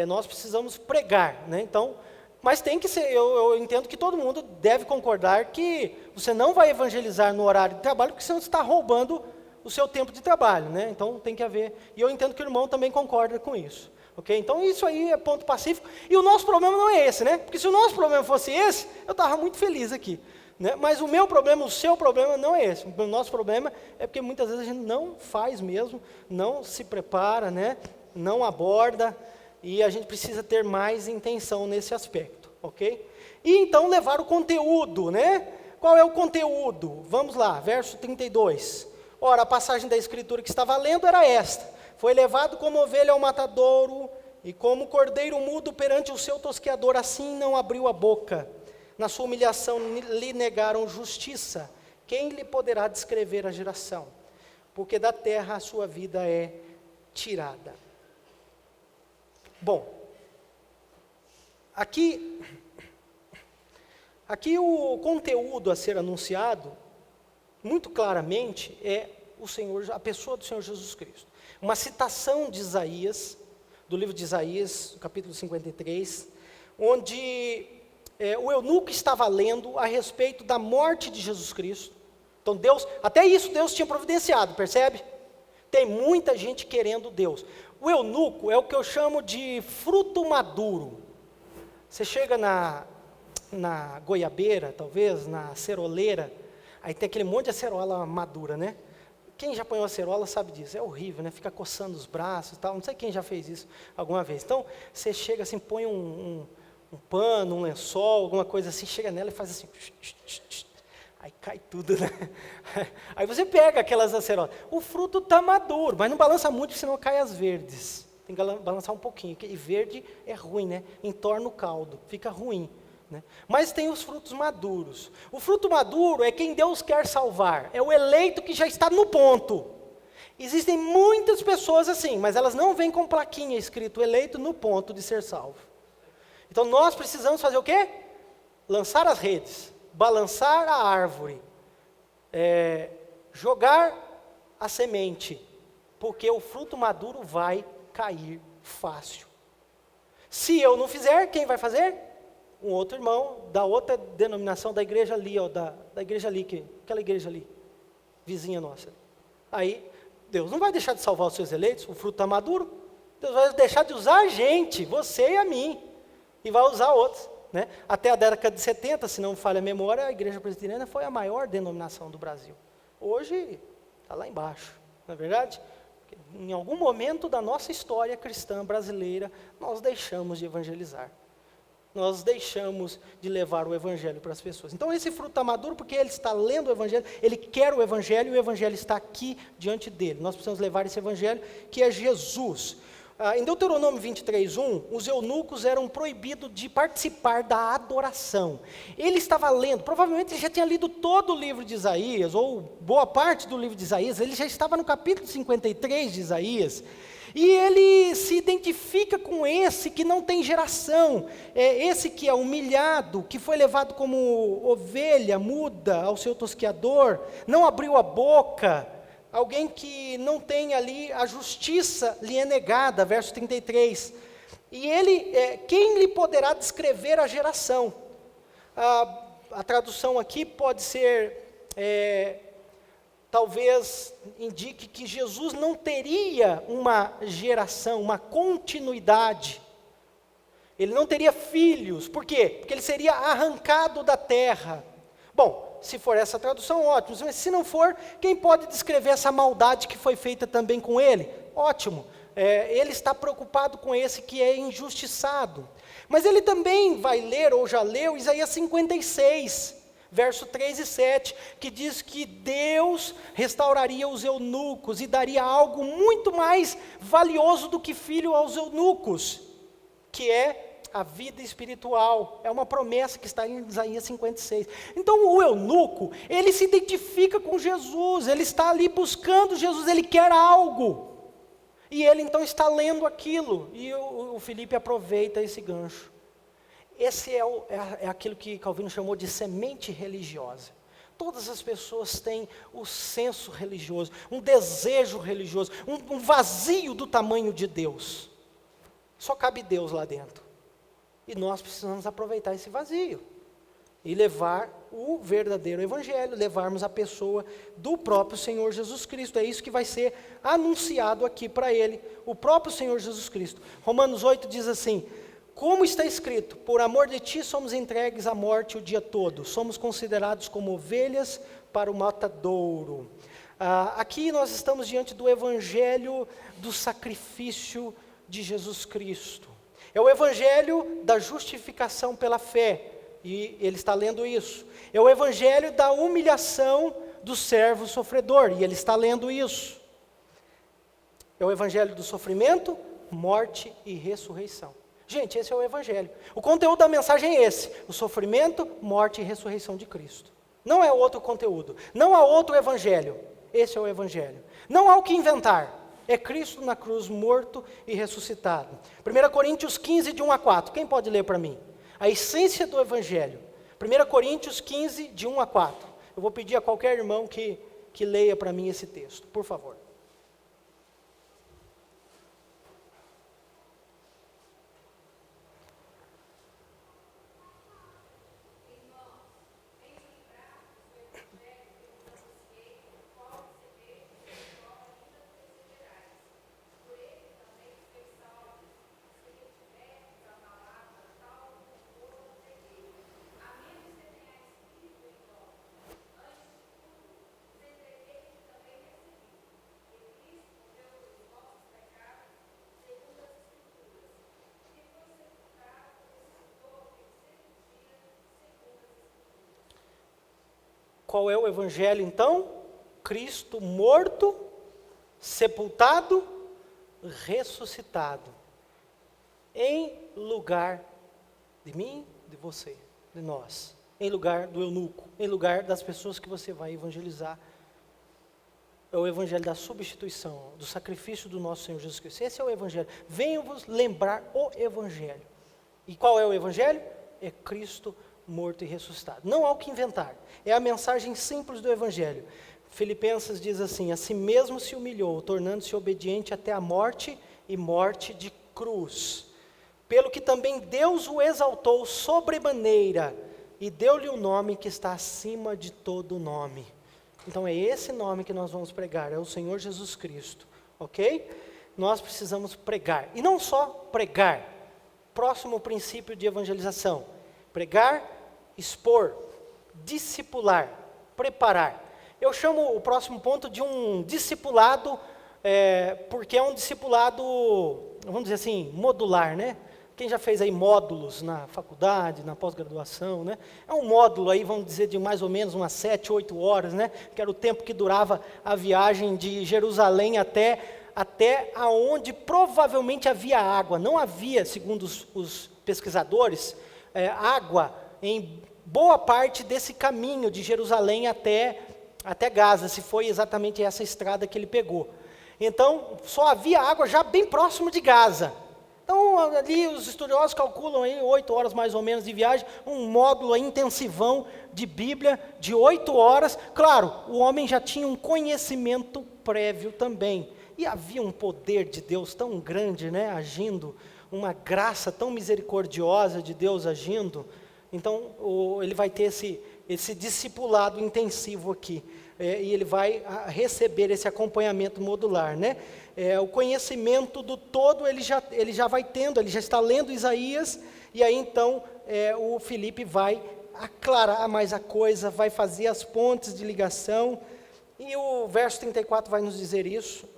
nós precisamos pregar, né? Então, mas tem que ser, eu entendo que todo mundo deve concordar que você não vai evangelizar no horário de trabalho, porque senão você está roubando o seu tempo de trabalho, né? Então tem que haver, e eu entendo que o irmão também concorda com isso, ok? Então isso aí é ponto pacífico, e o nosso problema não é esse, né? Porque se o nosso problema fosse esse, eu estava muito feliz aqui, né? Mas o meu problema, o seu problema não é esse. O nosso problema é porque muitas vezes a gente não faz mesmo, não se prepara, né? Não aborda, e a gente precisa ter mais intenção nesse aspecto, ok? E então levar o conteúdo, né? Qual é o conteúdo? Vamos lá, verso 32. Ora, a passagem da Escritura que estava lendo era esta: foi levado como ovelha ao matadouro, e como cordeiro mudo perante o seu tosqueador, assim não abriu a boca. Na sua humilhação lhe negaram justiça. Quem lhe poderá descrever a geração? Porque da terra a sua vida é tirada. Bom, aqui o conteúdo a ser anunciado, muito claramente, é a pessoa do Senhor Jesus Cristo. Uma citação de Isaías, do livro de Isaías, capítulo 53, onde o eunuco estava lendo a respeito da morte de Jesus Cristo. Então Deus, até isso Deus tinha providenciado, percebe? Tem muita gente querendo Deus. O eunuco é o que eu chamo de fruto maduro. Você chega na goiabeira, talvez, na ceroleira, aí tem aquele monte de acerola madura, né? Quem já apanhou acerola sabe disso, é horrível, né? Fica coçando os braços e tal, não sei quem já fez isso alguma vez. Então, você chega assim, põe um pano, um lençol, alguma coisa assim, chega nela e faz assim, aí cai tudo, né? Aí você pega aquelas acerolas. O fruto está maduro, mas não balança muito, senão cai as verdes. Tem que balançar um pouquinho, e verde é ruim, né? Entorna o caldo, fica ruim. Né? Mas tem os frutos maduros. O fruto maduro é quem Deus quer salvar, é o eleito que já está no ponto. Existem muitas pessoas assim, mas elas não vêm com plaquinha escrito eleito no ponto de ser salvo. Então nós precisamos fazer o quê? Lançar as redes, balançar a árvore, jogar a semente, porque o fruto maduro vai cair fácil. Se eu não fizer, quem vai fazer? Um outro irmão da outra denominação da igreja ali, da igreja ali, aquela igreja ali, vizinha nossa. Aí, Deus não vai deixar de salvar os seus eleitos, o fruto está maduro. Deus vai deixar de usar a gente, você e a mim, e vai usar outros. Né? Até a década de 70, se não me falha a memória, a igreja presbiteriana foi a maior denominação do Brasil. Hoje, está lá embaixo, não é verdade? Em algum momento da nossa história cristã brasileira, nós deixamos de evangelizar. Nós deixamos de levar o Evangelho para as pessoas. Então esse fruto está maduro porque ele está lendo o Evangelho, ele quer o Evangelho e o Evangelho está aqui diante dele. Nós precisamos levar esse Evangelho que é Jesus. Em Deuteronômio 23:1, os eunucos eram proibidos de participar da adoração. Ele estava lendo, provavelmente ele já tinha lido todo o livro de Isaías, ou boa parte do livro de Isaías, ele já estava no capítulo 53 de Isaías, e ele se identifica com esse que não tem geração, esse que é humilhado, que foi levado como ovelha muda ao seu tosqueador, não abriu a boca, alguém que não tem ali, a justiça lhe é negada, verso 33. E ele, quem lhe poderá descrever a geração? A tradução aqui pode ser, talvez indique que Jesus não teria uma geração, uma continuidade. Ele não teria filhos. Por quê? Porque ele seria arrancado da terra. Bom, se for essa tradução, ótimo. Mas se não for, quem pode descrever essa maldade que foi feita também com ele? Ótimo. Ele está preocupado com esse que é injustiçado. Mas ele também vai ler, ou já leu, Isaías 56, verso 3 e 7, que diz que Deus restauraria os eunucos e daria algo muito mais valioso do que filho aos eunucos, que é a vida espiritual. É uma promessa que está em Isaías 56. Então o eunuco, ele se identifica com Jesus, ele está ali buscando Jesus, ele quer algo. E ele então está lendo aquilo, e o Felipe aproveita esse gancho. Esse é aquilo que Calvino chamou de semente religiosa. Todas as pessoas têm o senso religioso, um desejo religioso, um vazio do tamanho de Deus. Só cabe Deus lá dentro. E nós precisamos aproveitar esse vazio e levar o verdadeiro evangelho, levarmos a pessoa do próprio Senhor Jesus Cristo. É isso que vai ser anunciado aqui para ele, o próprio Senhor Jesus Cristo. Romanos 8 diz assim: como está escrito, por amor de ti somos entregues à morte o dia todo, somos considerados como ovelhas para o matadouro. Aqui nós estamos diante do evangelho do sacrifício de Jesus Cristo. É o evangelho da justificação pela fé, e ele está lendo isso. É o evangelho da humilhação do servo sofredor, e ele está lendo isso. É o evangelho do sofrimento, morte e ressurreição. Gente, esse é o evangelho. O conteúdo da mensagem é esse: o sofrimento, morte e ressurreição de Cristo. Não é outro conteúdo, não há outro evangelho. Esse é o evangelho. Não há o que inventar. É Cristo na cruz, morto e ressuscitado. 1 Coríntios 15, de 1 a 4. Quem pode ler para mim? A essência do Evangelho. 1 Coríntios 15, de 1 a 4. Eu vou pedir a qualquer irmão que leia para mim esse texto, por favor. Qual é o evangelho então? Cristo morto, sepultado, ressuscitado, em lugar de mim, de você, de nós, em lugar do eunuco, em lugar das pessoas que você vai evangelizar. É o evangelho da substituição, do sacrifício do nosso Senhor Jesus Cristo. Esse é o evangelho. Venham-vos lembrar o evangelho. E qual é o evangelho? É Cristo morto e ressuscitado. Não há o que inventar. É a mensagem simples do evangelho. Filipenses diz assim: a si mesmo se humilhou, tornando-se obediente até a morte e morte de cruz. Pelo que também Deus o exaltou sobremaneira e deu-lhe o nome que está acima de todo nome. Então é esse nome que nós vamos pregar, é o Senhor Jesus Cristo, ok? Nós precisamos pregar, e não só pregar. Próximo princípio de evangelização: pregar, expor, discipular, preparar. Eu chamo o próximo ponto de um discipulado, porque é um discipulado, vamos dizer assim, modular, né? Quem já fez aí módulos na faculdade, na pós-graduação, né? É um módulo aí, vamos dizer, de mais ou menos umas 7, 8 horas, né? Que era o tempo que durava a viagem de Jerusalém até aonde provavelmente havia água. Não havia, segundo os pesquisadores, água em boa parte desse caminho de Jerusalém até Gaza, se foi exatamente essa estrada que ele pegou. Então, só havia água já bem próximo de Gaza. Então, ali os estudiosos calculam aí 8 horas mais ou menos de viagem, um módulo aí intensivão de Bíblia de 8 horas. Claro, o homem já tinha um conhecimento prévio também. E havia um poder de Deus tão grande, né, agindo, uma graça tão misericordiosa de Deus agindo. Então, ele vai ter esse discipulado intensivo aqui. E ele vai receber esse acompanhamento modular, né? O conhecimento do todo ele já vai tendo, ele já está lendo Isaías, e aí então o Filipe vai aclarar mais a coisa, vai fazer as pontes de ligação, e o verso 34 vai nos dizer isso,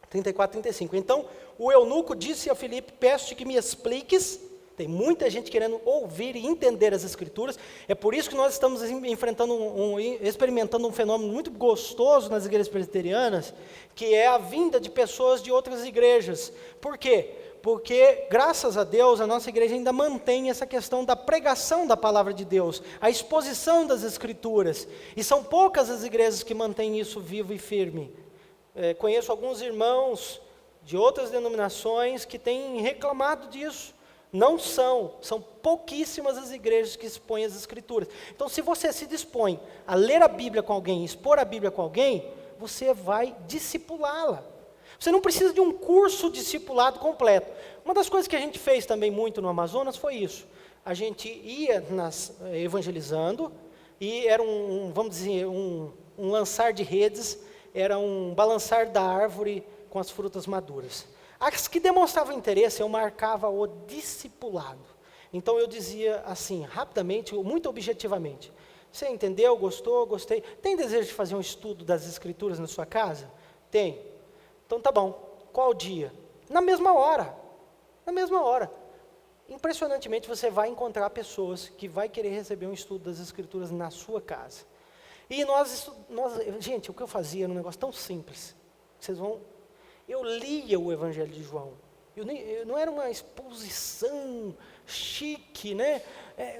34, 35. Então, o eunuco disse a Filipe: peço-te que me expliques. Tem muita gente querendo ouvir e entender as Escrituras. É por isso que nós estamos experimentando um fenômeno muito gostoso nas igrejas presbiterianas, que é a vinda de pessoas de outras igrejas. Por quê? Porque, graças a Deus, a nossa igreja ainda mantém essa questão da pregação da palavra de Deus, a exposição das Escrituras. E são poucas as igrejas que mantêm isso vivo e firme. Conheço alguns irmãos de outras denominações que têm reclamado disso. Não são pouquíssimas as igrejas que expõem as Escrituras. Então, se você se dispõe a ler a Bíblia com alguém, expor a Bíblia com alguém, você vai discipulá-la. Você não precisa de um curso discipulado completo. Uma das coisas que a gente fez também muito no Amazonas foi isso. A gente ia evangelizando, e era vamos dizer, um lançar de redes, era um balançar da árvore com as frutas maduras. As que demonstravam interesse, eu marcava o discipulado. Então eu dizia assim, rapidamente, muito objetivamente: você entendeu, gostou, gostei? Tem desejo de fazer um estudo das Escrituras na sua casa? Tem. Então tá bom. Qual dia? Na mesma hora. Na mesma hora. Impressionantemente, você vai encontrar pessoas que vai querer receber um estudo das Escrituras na sua casa. E gente, o que eu fazia era um negócio tão simples. Eu lia o Evangelho de João. Não era uma exposição chique, né?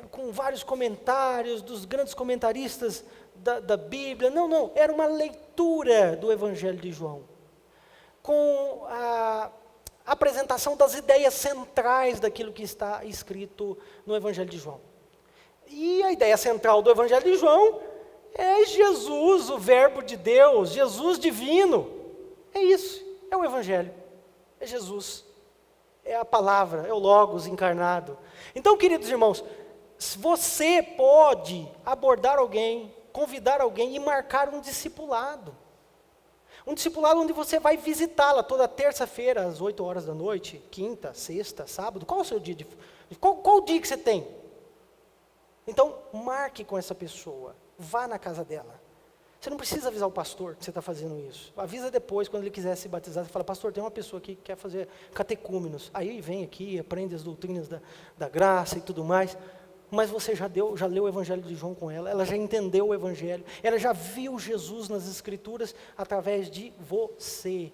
Com vários comentários dos grandes comentaristas da Bíblia. Não. Era uma leitura do Evangelho de João, com a apresentação das ideias centrais daquilo que está escrito no Evangelho de João. E a ideia central do Evangelho de João é Jesus, o Verbo de Deus, Jesus divino. É isso. É o Evangelho, é Jesus, é a palavra, é o Logos encarnado. Então, queridos irmãos, você pode abordar alguém, convidar alguém e marcar um discipulado. Um discipulado onde você vai visitá-la toda terça-feira, às 8 horas da noite, quinta, sexta, sábado. Qual é o seu dia? Qual o dia que você tem? Então, marque com essa pessoa, vá na casa dela. Você não precisa avisar o pastor que você está fazendo isso. Avisa depois, quando ele quiser se batizar. Você fala: pastor, tem uma pessoa aqui que quer fazer catecúmenos. Aí vem aqui, aprende as doutrinas da graça e tudo mais. mas você já leu o Evangelho de João com ela já entendeu o Evangelho, ela já viu Jesus nas Escrituras através de você.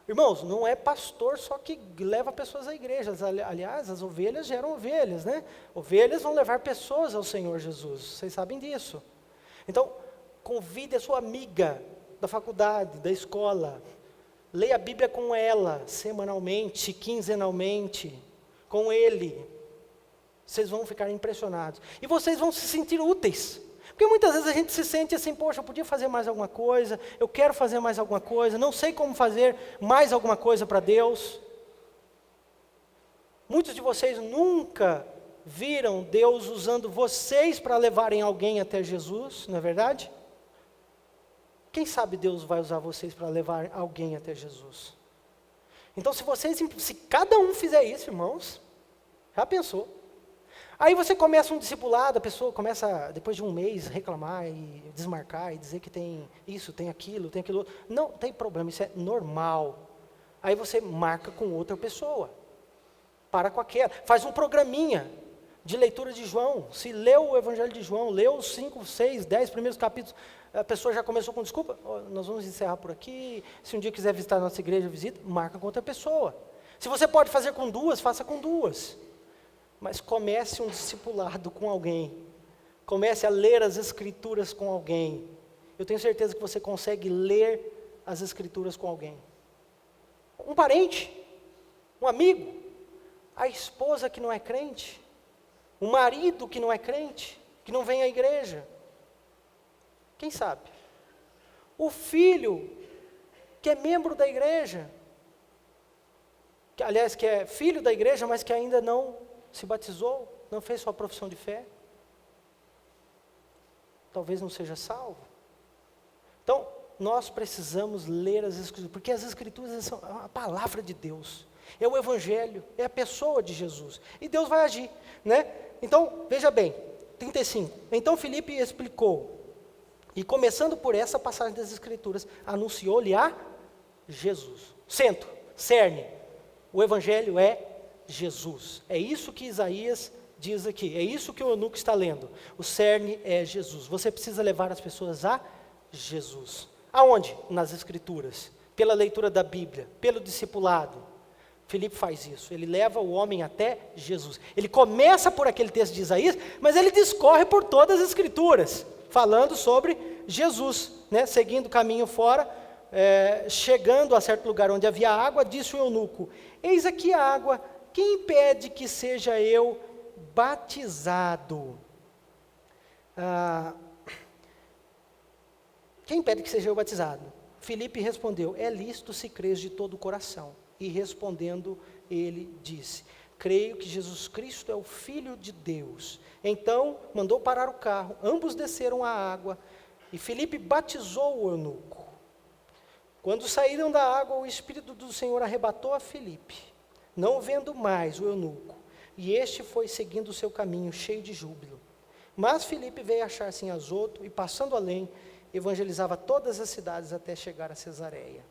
Irmãos, não é pastor só que leva pessoas à igreja. Aliás, as ovelhas geram ovelhas, né? Ovelhas vão levar pessoas ao Senhor Jesus. Vocês sabem disso. Então, convide a sua amiga da faculdade, da escola. Leia a Bíblia com ela, semanalmente, quinzenalmente, com ele. Vocês vão ficar impressionados. E vocês vão se sentir úteis. Porque muitas vezes a gente se sente assim, poxa, eu podia fazer mais alguma coisa, eu quero fazer mais alguma coisa, não sei como fazer mais alguma coisa para Deus. Muitos de vocês nunca viram Deus usando vocês para levarem alguém até Jesus, não é verdade? Quem sabe Deus vai usar vocês para levar alguém até Jesus? Então se cada um fizer isso, irmãos, já pensou? Aí você começa um discipulado, a pessoa começa, depois de um mês, reclamar e desmarcar e dizer que tem isso, tem aquilo outro. Não tem problema, isso é normal. Aí você marca com outra pessoa. Para com aquela. Faz um programinha de leitura de João. Se leu o Evangelho de João, leu os 5, 6, 10 primeiros capítulos, a pessoa já começou com desculpa, nós vamos encerrar por aqui, se um dia quiser visitar a nossa igreja, visita, marca com outra pessoa. Se você pode fazer com duas, faça com duas. Mas comece um discipulado com alguém. Comece a ler as Escrituras com alguém. Eu tenho certeza que você consegue ler as Escrituras com alguém. Um parente, um amigo, a esposa que não é crente, o marido que não é crente, que não vem à igreja. Quem sabe? O filho que é membro da igreja, que é filho da igreja, mas que ainda não se batizou, não fez sua profissão de fé, talvez não seja salvo. Então, nós precisamos ler as Escrituras, porque as Escrituras são a palavra de Deus, é o Evangelho, é a pessoa de Jesus, e Deus vai agir, né? Então, veja bem, 35, então Filipe explicou, e começando por essa passagem das Escrituras, anunciou-lhe a Jesus. Centro, cerne, o Evangelho é Jesus. É isso que Isaías diz aqui, é isso que o eunuco está lendo. O cerne é Jesus. Você precisa levar as pessoas a Jesus. Aonde? Nas Escrituras, pela leitura da Bíblia, pelo discipulado. Filipe faz isso, ele leva o homem até Jesus. Ele começa por aquele texto de Isaías, mas ele discorre por todas as Escrituras, falando sobre Jesus, né? Seguindo o caminho fora, chegando a certo lugar onde havia água, disse o eunuco: eis aqui a água, quem impede que seja eu batizado? Quem impede que seja eu batizado? Filipe respondeu: é lícito se crês de todo o coração. E respondendo, ele disse: creio que Jesus Cristo é o Filho de Deus. Então mandou parar o carro, ambos desceram à água, e Filipe batizou o eunuco. Quando saíram da água, o Espírito do Senhor arrebatou a Filipe, não vendo mais o eunuco, e este foi seguindo o seu caminho, cheio de júbilo. Mas Filipe veio achar-se em Azoto, e passando além, evangelizava todas as cidades até chegar a Cesareia.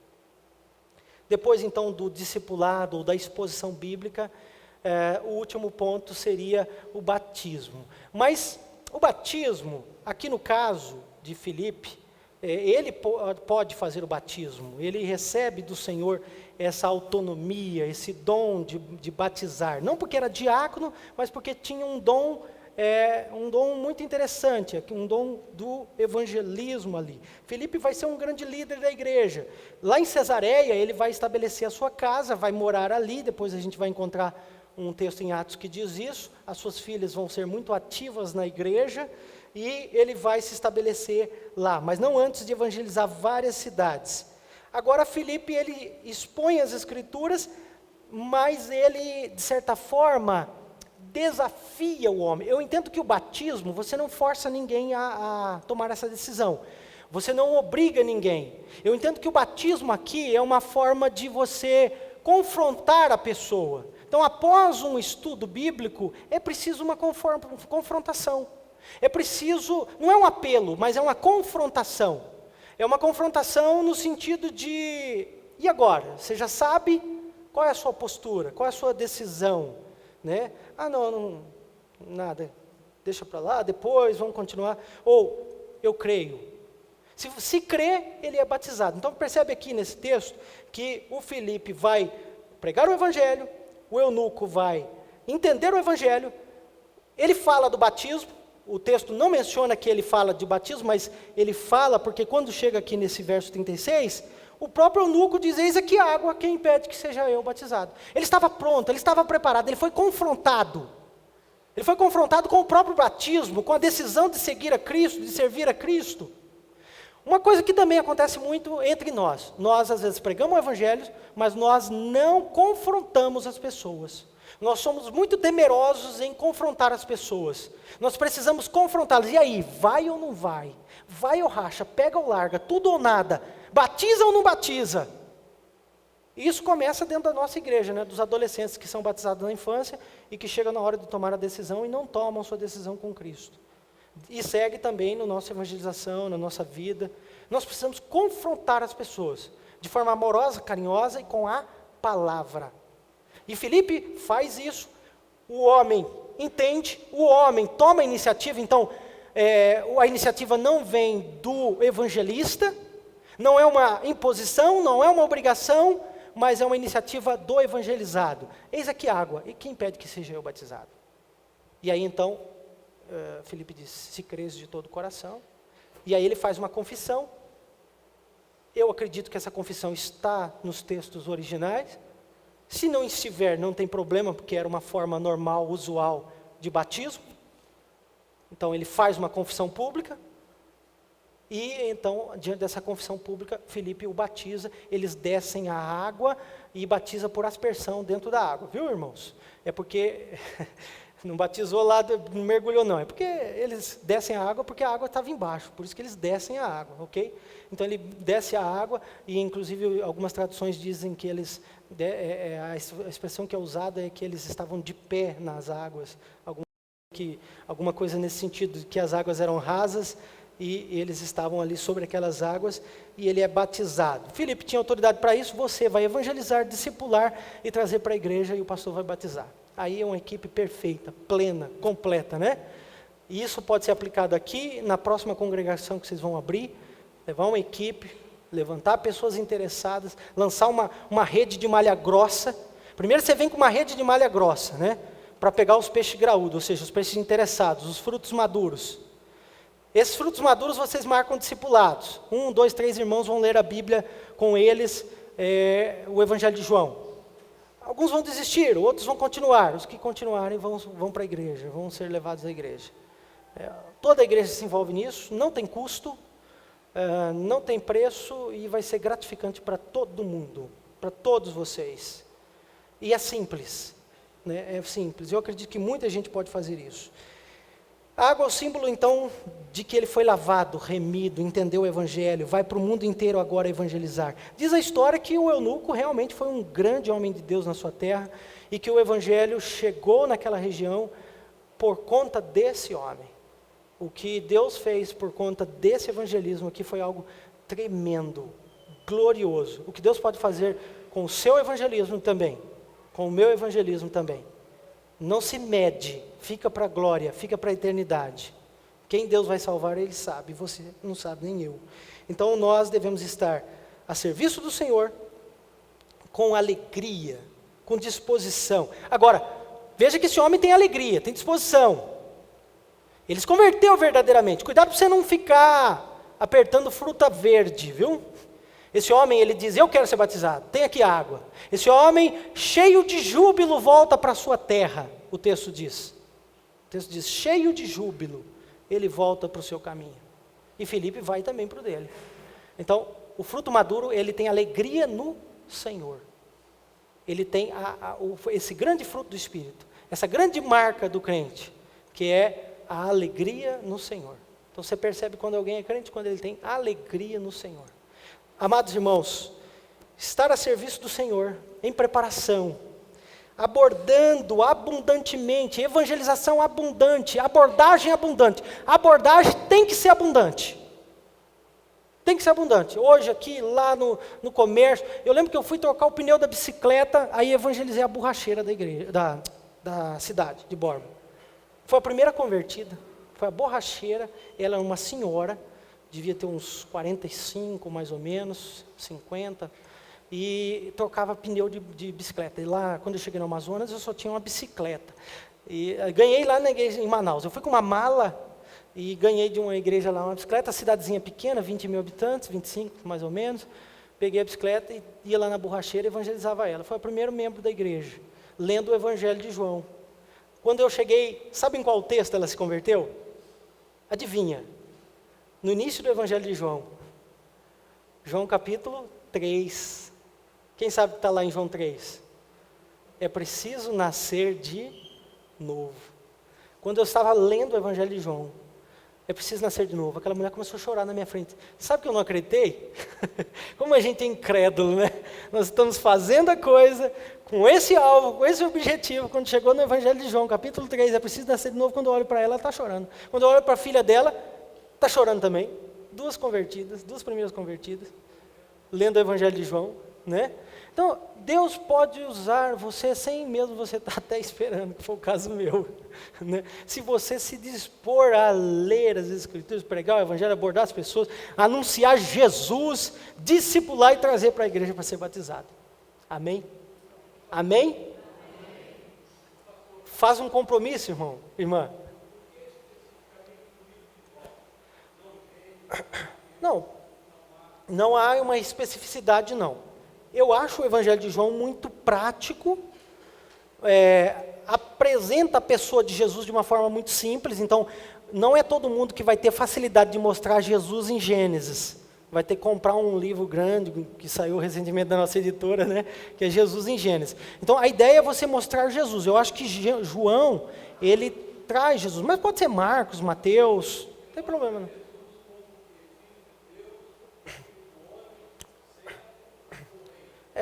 Depois então do discipulado, ou da exposição bíblica, o último ponto seria o batismo. Mas o batismo, aqui no caso de Filipe, ele pode fazer o batismo, ele recebe do Senhor essa autonomia, esse dom de batizar, não porque era diácono, mas porque tinha um dom muito interessante, um dom do evangelismo ali. Filipe vai ser um grande líder da igreja. Lá em Cesareia, ele vai estabelecer a sua casa, vai morar ali, depois a gente vai encontrar um texto em Atos que diz isso, as suas filhas vão ser muito ativas na igreja, e ele vai se estabelecer lá, mas não antes de evangelizar várias cidades. Agora Filipe, ele expõe as Escrituras, mas ele, de certa forma, desafia o homem. Eu entendo que o batismo, você não força ninguém a tomar essa decisão. Você não obriga ninguém. Eu entendo que o batismo aqui é uma forma de você confrontar a pessoa. Então, após um estudo bíblico, é preciso uma confrontação. É preciso, não é um apelo, mas é uma confrontação. É uma confrontação no sentido de, e agora? Você já sabe qual é a sua postura, qual é a sua decisão, né? nada, deixa para lá, depois, vamos continuar. Ou, eu creio. Se crê, ele é batizado. Então percebe aqui nesse texto que o Filipe vai pregar o evangelho, o eunuco vai entender o evangelho, ele fala do batismo, o texto não menciona que ele fala de batismo, mas ele fala, porque quando chega aqui nesse verso 36, o próprio eunuco diz, eis aqui a água, quem impede que seja eu batizado? Ele estava pronto, ele estava preparado, ele foi confrontado. Ele foi confrontado com o próprio batismo, com a decisão de seguir a Cristo, de servir a Cristo. Uma coisa que também acontece muito entre nós. Nós, às vezes, pregamos o evangelho, mas nós não confrontamos as pessoas. Nós somos muito temerosos em confrontar as pessoas. Nós precisamos confrontá-las. E aí, vai ou não vai? Vai ou racha? Pega ou larga? Tudo ou nada? Batiza ou não batiza? Isso começa dentro da nossa igreja, né? Dos adolescentes que são batizados na infância e que chegam na hora de tomar a decisão e não tomam sua decisão com Cristo. E segue também na nossa evangelização, na nossa vida. Nós precisamos confrontar as pessoas de forma amorosa, carinhosa e com a palavra. E Filipe faz isso. O homem entende, o homem toma a iniciativa. Então, a iniciativa não vem do evangelista, não é uma imposição, não é uma obrigação, mas é uma iniciativa do evangelizado. Eis aqui a água, e quem impede que seja eu batizado? E aí então, Filipe diz, se crês de todo o coração. E aí ele faz uma confissão. Eu acredito que essa confissão está nos textos originais. Se não estiver, não tem problema, porque era uma forma normal, usual de batismo. Então ele faz uma confissão pública. E então, diante dessa confissão pública, Filipe o batiza. Eles descem a água e batiza por aspersão dentro da água. Viu, irmãos? É porque... Não batizou lá, não mergulhou não. É porque eles descem a água porque a água estava embaixo. Por isso que eles descem a água, ok? Então ele desce a água e inclusive algumas traduções dizem que eles... a expressão que é usada é que eles estavam de pé nas águas. Alguma coisa nesse sentido, que as águas eram rasas e eles estavam ali sobre aquelas águas e ele é batizado. Filipe tinha autoridade para isso, você vai evangelizar, discipular e trazer para a igreja e o pastor vai batizar. Aí é uma equipe perfeita, plena, completa, né? E isso pode ser aplicado aqui, na próxima congregação que vocês vão abrir, levar uma equipe, levantar pessoas interessadas, lançar uma rede de malha grossa. Primeiro você vem com uma rede de malha grossa, né? Para pegar os peixes graúdos, ou seja, os peixes interessados, os frutos maduros. Esses frutos maduros vocês marcam discipulados. 1, 2, 3 irmãos vão ler a Bíblia com eles, o Evangelho de João. Alguns vão desistir, outros vão continuar. Os que continuarem vão para a igreja, vão ser levados à igreja. Toda a igreja se envolve nisso, não tem custo, não tem preço e vai ser gratificante para todo mundo, para todos vocês. E é simples, né? É simples. Eu acredito que muita gente pode fazer isso. A água é o símbolo, então, de que ele foi lavado, remido, entendeu o evangelho, vai para o mundo inteiro agora evangelizar. Diz a história que o eunuco realmente foi um grande homem de Deus na sua terra e que o evangelho chegou naquela região por conta desse homem. O que Deus fez por conta desse evangelismo aqui foi algo tremendo, glorioso. O que Deus pode fazer com o seu evangelismo também, com o meu evangelismo também. Não se mede, fica para a glória, fica para a eternidade. Quem Deus vai salvar, Ele sabe, você não sabe, nem eu. Então nós devemos estar a serviço do Senhor, com alegria, com disposição. Agora, veja que esse homem tem alegria, tem disposição. Ele se converteu verdadeiramente. Cuidado para você não ficar apertando fruta verde, viu? Esse homem, ele diz, eu quero ser batizado, tem aqui água. Esse homem, cheio de júbilo, volta para a sua terra, o texto diz. O texto diz, cheio de júbilo, ele volta para o seu caminho. E Filipe vai também para o dele. Então, o fruto maduro, ele tem alegria no Senhor. Ele tem esse grande fruto do Espírito, essa grande marca do crente, que é a alegria no Senhor. Então, você percebe quando alguém é crente, quando ele tem alegria no Senhor. Amados irmãos, estar a serviço do Senhor, em preparação, abordando abundantemente, evangelização abundante, abordagem abundante. A abordagem tem que ser abundante. Tem que ser abundante. Hoje aqui, lá no comércio, eu lembro que eu fui trocar o pneu da bicicleta, aí evangelizei a borracheira da igreja, da cidade de Borba. Foi a primeira convertida, foi a borracheira. Ela é uma senhora, devia ter uns 45 mais ou menos, 50, e trocava pneu de bicicleta. E lá, quando eu cheguei no Amazonas, eu só tinha uma bicicleta. E ganhei lá na igreja em Manaus. Eu fui com uma mala e ganhei de uma igreja lá uma bicicleta, cidadezinha pequena, 20 mil habitantes, 25 mais ou menos. Peguei a bicicleta e ia lá na borracheira e evangelizava ela. Foi o primeiro membro da igreja, lendo o Evangelho de João. Quando eu cheguei, sabe em qual texto ela se converteu? Adivinha? No início do Evangelho de João. João capítulo 3. Quem sabe que está lá em João 3? É preciso nascer de novo. Quando eu estava lendo o Evangelho de João, é preciso nascer de novo. Aquela mulher começou a chorar na minha frente. Sabe que eu não acreditei? Como a gente é incrédulo, né? Nós estamos fazendo a coisa com esse alvo, com esse objetivo. Quando chegou no Evangelho de João, capítulo 3, é preciso nascer de novo. Quando eu olho para ela, ela está chorando. Quando eu olho para a filha dela, está chorando também. Duas convertidas, duas primeiras convertidas, lendo o Evangelho de João, né? Então, Deus pode usar você sem mesmo você estar até esperando, que foi o caso meu, né? Se você se dispor a ler as Escrituras, pregar o Evangelho, abordar as pessoas, anunciar Jesus, discipular e trazer para a igreja para ser batizado. Amém? Amém? Faz um compromisso, irmão, irmã. Não há uma especificidade, não. Eu acho o Evangelho de João muito prático, apresenta a pessoa de Jesus de uma forma muito simples. Então, não é todo mundo que vai ter facilidade de mostrar Jesus em Gênesis. Vai ter que comprar um livro grande, que saiu recentemente da nossa editora, né, que é Jesus em Gênesis. Então, a ideia é você mostrar Jesus. Eu acho que João, ele traz Jesus, mas pode ser Marcos, Mateus, não tem problema não.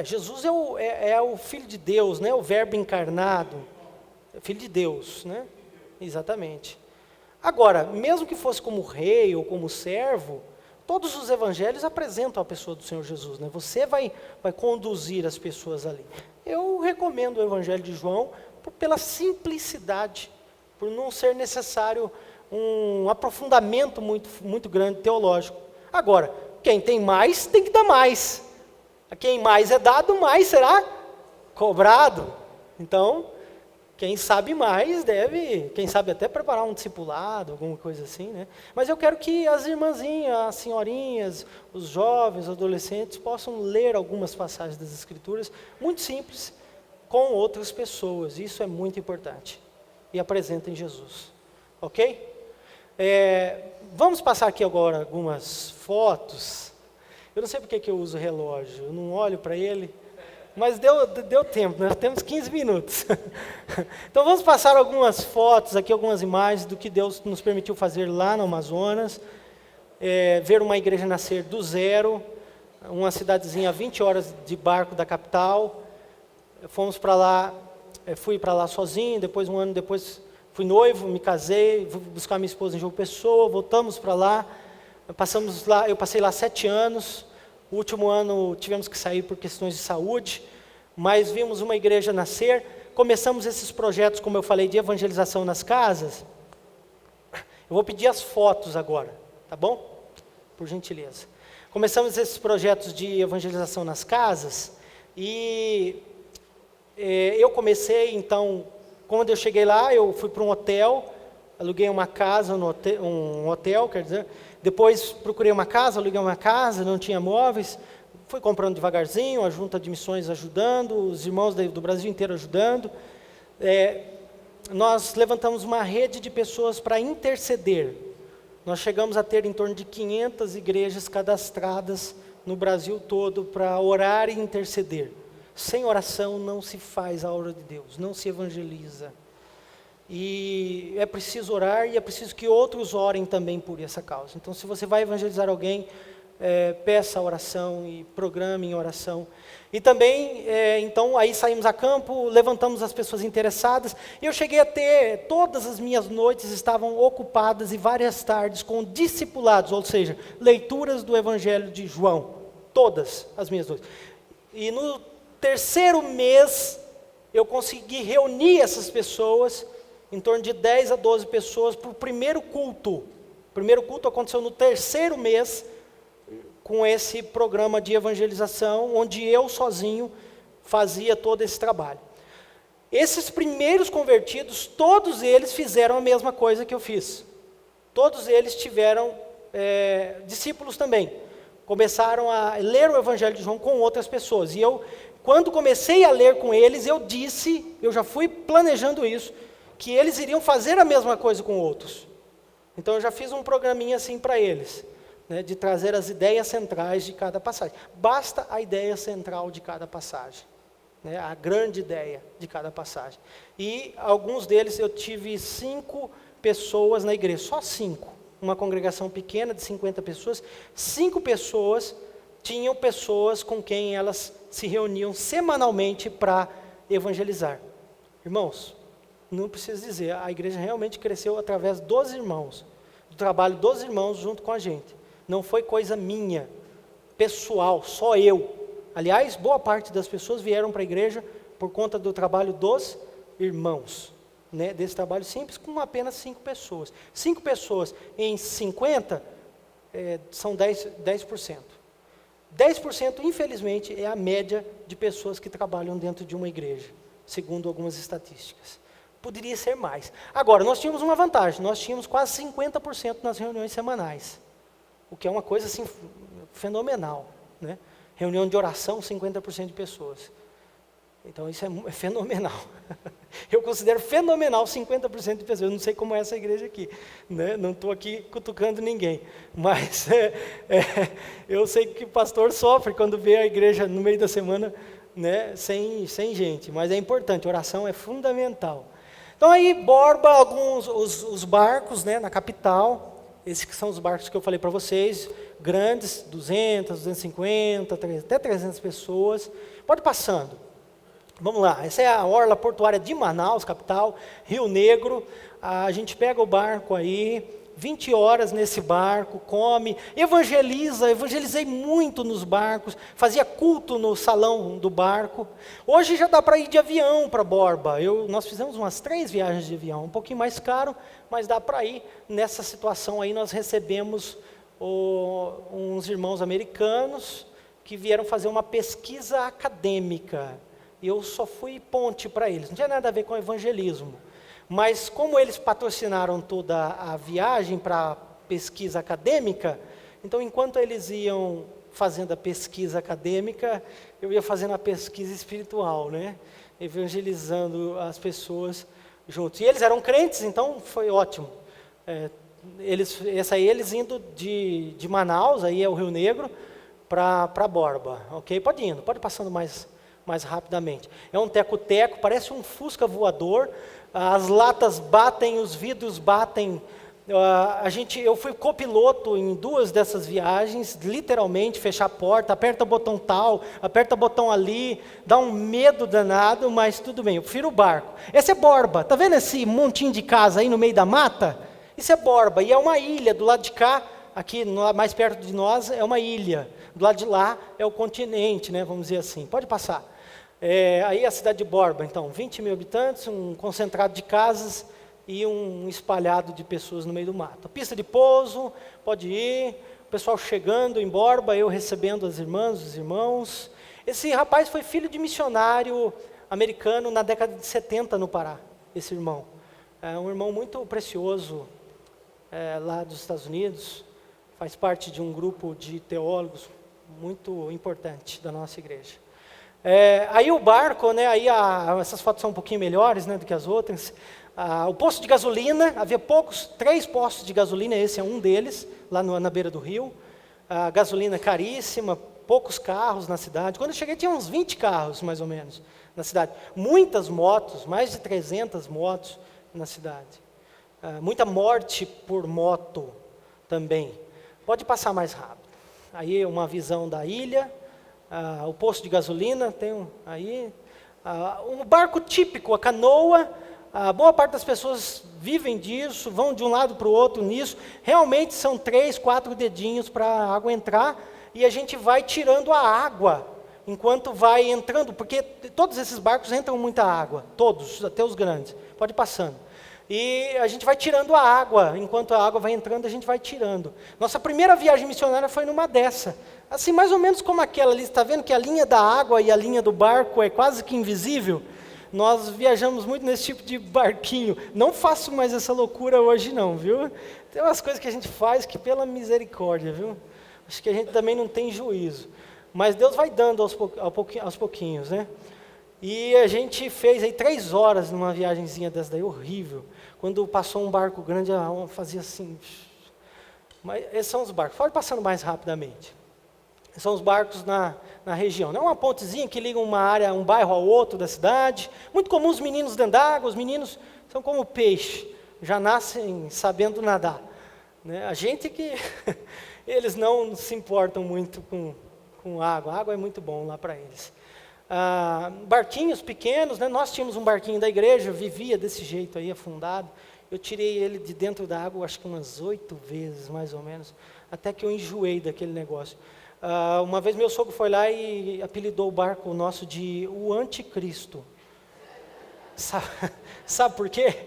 Jesus é o Filho de Deus, né? O Verbo encarnado, Filho de Deus, né? Exatamente. Agora, mesmo que fosse como rei ou como servo, todos os evangelhos apresentam a pessoa do Senhor Jesus, né? Você vai conduzir as pessoas ali. Eu recomendo o Evangelho de João pela simplicidade, por não ser necessário um aprofundamento muito grande teológico. Agora, quem tem mais, tem que dar mais. A quem mais é dado, mais será cobrado. Então, quem sabe mais deve, quem sabe até preparar um discipulado, alguma coisa assim, né? Mas eu quero que as irmãzinhas, as senhorinhas, os jovens, os adolescentes possam ler algumas passagens das Escrituras, muito simples, com outras pessoas. Isso é muito importante. E apresentem Jesus. Ok? Vamos passar aqui agora algumas fotos. Eu não sei porque que eu uso relógio, eu não olho para ele, mas deu tempo, nós temos 15 minutos. Então vamos passar algumas fotos aqui, algumas imagens do que Deus nos permitiu fazer lá no Amazonas, ver uma igreja nascer do zero, uma cidadezinha a 20 horas de barco da capital. Fomos para lá, fui para lá sozinho, depois um ano depois fui noivo, me casei, fui buscar minha esposa em João Pessoa, voltamos para lá. Eu passei lá 7 anos, o último ano tivemos que sair por questões de saúde, mas vimos uma igreja nascer, começamos esses projetos, como eu falei, de evangelização nas casas. Eu vou pedir as fotos agora, tá bom? Por gentileza. Começamos esses projetos de evangelização nas casas, e eu comecei, então, quando eu cheguei lá, eu fui para um hotel, aluguei uma casa, um hotel, quer dizer. Depois procurei uma casa, aluguei uma casa, não tinha móveis, fui comprando devagarzinho, a junta de missões ajudando, os irmãos do Brasil inteiro ajudando. Nós levantamos uma rede de pessoas para interceder. Nós chegamos a ter em torno de 500 igrejas cadastradas no Brasil todo para orar e interceder. Sem oração não se faz a obra de Deus, não se evangeliza. E é preciso orar e é preciso que outros orem também por essa causa. Então, se você vai evangelizar alguém, peça a oração e programe em oração. E também, então, aí saímos a campo, levantamos as pessoas interessadas, e eu cheguei a ter, todas as minhas noites estavam ocupadas e várias tardes com discipulados, ou seja, leituras do Evangelho de João, todas as minhas noites. E no 3º mês, eu consegui reunir essas pessoas. em torno de 10 a 12 pessoas para o primeiro culto. O primeiro culto aconteceu no 3º mês, com esse programa de evangelização, onde eu sozinho fazia todo esse trabalho. Esses primeiros convertidos, todos eles fizeram a mesma coisa que eu fiz. Todos eles tiveram discípulos também. Começaram a ler o Evangelho de João com outras pessoas. E eu, quando comecei a ler com eles, eu já fui planejando isso, que eles iriam fazer a mesma coisa com outros. Então eu já fiz um programinha assim para eles, né, de trazer as ideias centrais de cada passagem. Basta a ideia central de cada passagem, né, a grande ideia de cada passagem. E alguns deles eu tive 5 pessoas na igreja, só 5. Uma congregação pequena de 50 pessoas, 5 pessoas tinham pessoas com quem elas se reuniam semanalmente para evangelizar. Irmãos, não preciso dizer, a igreja realmente cresceu através dos irmãos, do trabalho dos irmãos junto com a gente. Não foi coisa minha, pessoal, só eu. Aliás, boa parte das pessoas vieram para a igreja por conta do trabalho dos irmãos, né, desse trabalho simples, com apenas 5 pessoas. 5 pessoas em 50 são 10%. 10%, infelizmente, é a média de pessoas que trabalham dentro de uma igreja, segundo algumas estatísticas. Poderia ser mais. Agora, nós tínhamos uma vantagem, nós tínhamos quase 50% nas reuniões semanais, o que é uma coisa assim, fenomenal, né? Reunião de oração, 50% de pessoas. Então isso é fenomenal. Eu considero fenomenal 50% de pessoas. Eu não sei como é essa igreja aqui, né? Não estou aqui cutucando ninguém, mas eu sei que o pastor sofre quando vê a igreja no meio da semana, né, sem gente, mas é importante, oração é fundamental. Então aí Borba, os barcos, né, na capital, esses que são os barcos que eu falei para vocês, grandes, 200, 250, até 300 pessoas. Pode ir passando. Vamos lá, essa é a orla portuária de Manaus, capital, Rio Negro. A gente pega o barco aí, 20 horas nesse barco, come, evangelizei muito nos barcos, fazia culto no salão do barco. Hoje já dá para ir de avião para Borba. Nós fizemos umas 3 viagens de avião, um pouquinho mais caro, mas dá para ir. Nessa situação aí nós recebemos uns irmãos americanos que vieram fazer uma pesquisa acadêmica. E eu só fui ponte para eles, não tinha nada a ver com evangelismo. Mas como eles patrocinaram toda a viagem para pesquisa acadêmica, então enquanto eles iam fazendo a pesquisa acadêmica, eu ia fazendo a pesquisa espiritual, né? Evangelizando as pessoas juntos. E eles eram crentes, então foi ótimo. Eles indo de Manaus, aí é o Rio Negro, para Borba, ok? Pode ir indo, pode ir passando mais rapidamente. É um teco-teco, parece um fusca voador, as latas batem, os vidros batem. Eu fui copiloto em 2 dessas viagens, literalmente, fechar a porta, aperta o botão tal, aperta o botão ali, dá um medo danado, mas tudo bem, eu prefiro o barco. Esse é Borba, tá vendo esse montinho de casa aí no meio da mata? Isso é Borba, e é uma ilha, do lado de cá, aqui mais perto de nós, é uma ilha, do lado de lá é o continente, né, vamos dizer assim. Pode passar. Aí a cidade de Borba, então, 20 mil habitantes, um concentrado de casas e um espalhado de pessoas no meio do mato. Pista de pouso, pode ir, o pessoal chegando em Borba, eu recebendo as irmãs, os irmãos. Esse rapaz foi filho de missionário americano na década de 70 no Pará, esse irmão. É um irmão muito precioso lá dos Estados Unidos, faz parte de um grupo de teólogos muito importante da nossa igreja. Aí o barco, né, essas fotos são um pouquinho melhores, né, do que as outras. O posto de gasolina, havia 3 postos de gasolina, esse é um deles, lá na beira do rio. A gasolina caríssima, poucos carros na cidade. Quando eu cheguei tinha uns 20 carros, mais ou menos, na cidade. Muitas motos, mais de 300 motos na cidade. Muita morte por moto também. Pode passar mais rápido. Aí uma visão da ilha. O posto de gasolina, tem aí, um barco típico, a canoa, boa parte das pessoas vivem disso, vão de um lado para o outro nisso, realmente são 3, 4 dedinhos para a água entrar, e a gente vai tirando a água, enquanto vai entrando, porque todos esses barcos entram muita água, todos, até os grandes, pode ir passando. E a gente vai tirando a água, enquanto a água vai entrando, a gente vai tirando. Nossa primeira viagem missionária foi numa dessa. Assim, mais ou menos como aquela ali, está vendo que a linha da água e a linha do barco é quase que invisível? Nós viajamos muito nesse tipo de barquinho. Não faço mais essa loucura hoje não, viu? Tem umas coisas que a gente faz que pela misericórdia, viu? Acho que a gente também não tem juízo. Mas Deus vai dando aos pouquinhos, né? E a gente fez aí 3 horas numa viagenzinha dessa daí, horrível. Quando passou um barco grande, a alma fazia assim. Mas esses são os barcos. Pode passando mais rapidamente. São os barcos na região. Não é uma pontezinha que liga uma área, um bairro ao outro da cidade. Muito comum os meninos dentro d'água. Os meninos são como peixe. Já nascem sabendo nadar. Né? A gente que... eles não se importam muito com água. A água é muito bom lá para eles. Barquinhos pequenos, né? Nós tínhamos um barquinho da igreja, vivia desse jeito aí, afundado. Eu tirei ele de dentro da água, acho que umas 8 vezes, mais ou menos, até que eu enjoei daquele negócio. Uma vez meu sogro foi lá e apelidou o barco nosso de o Anticristo. Sabe por quê?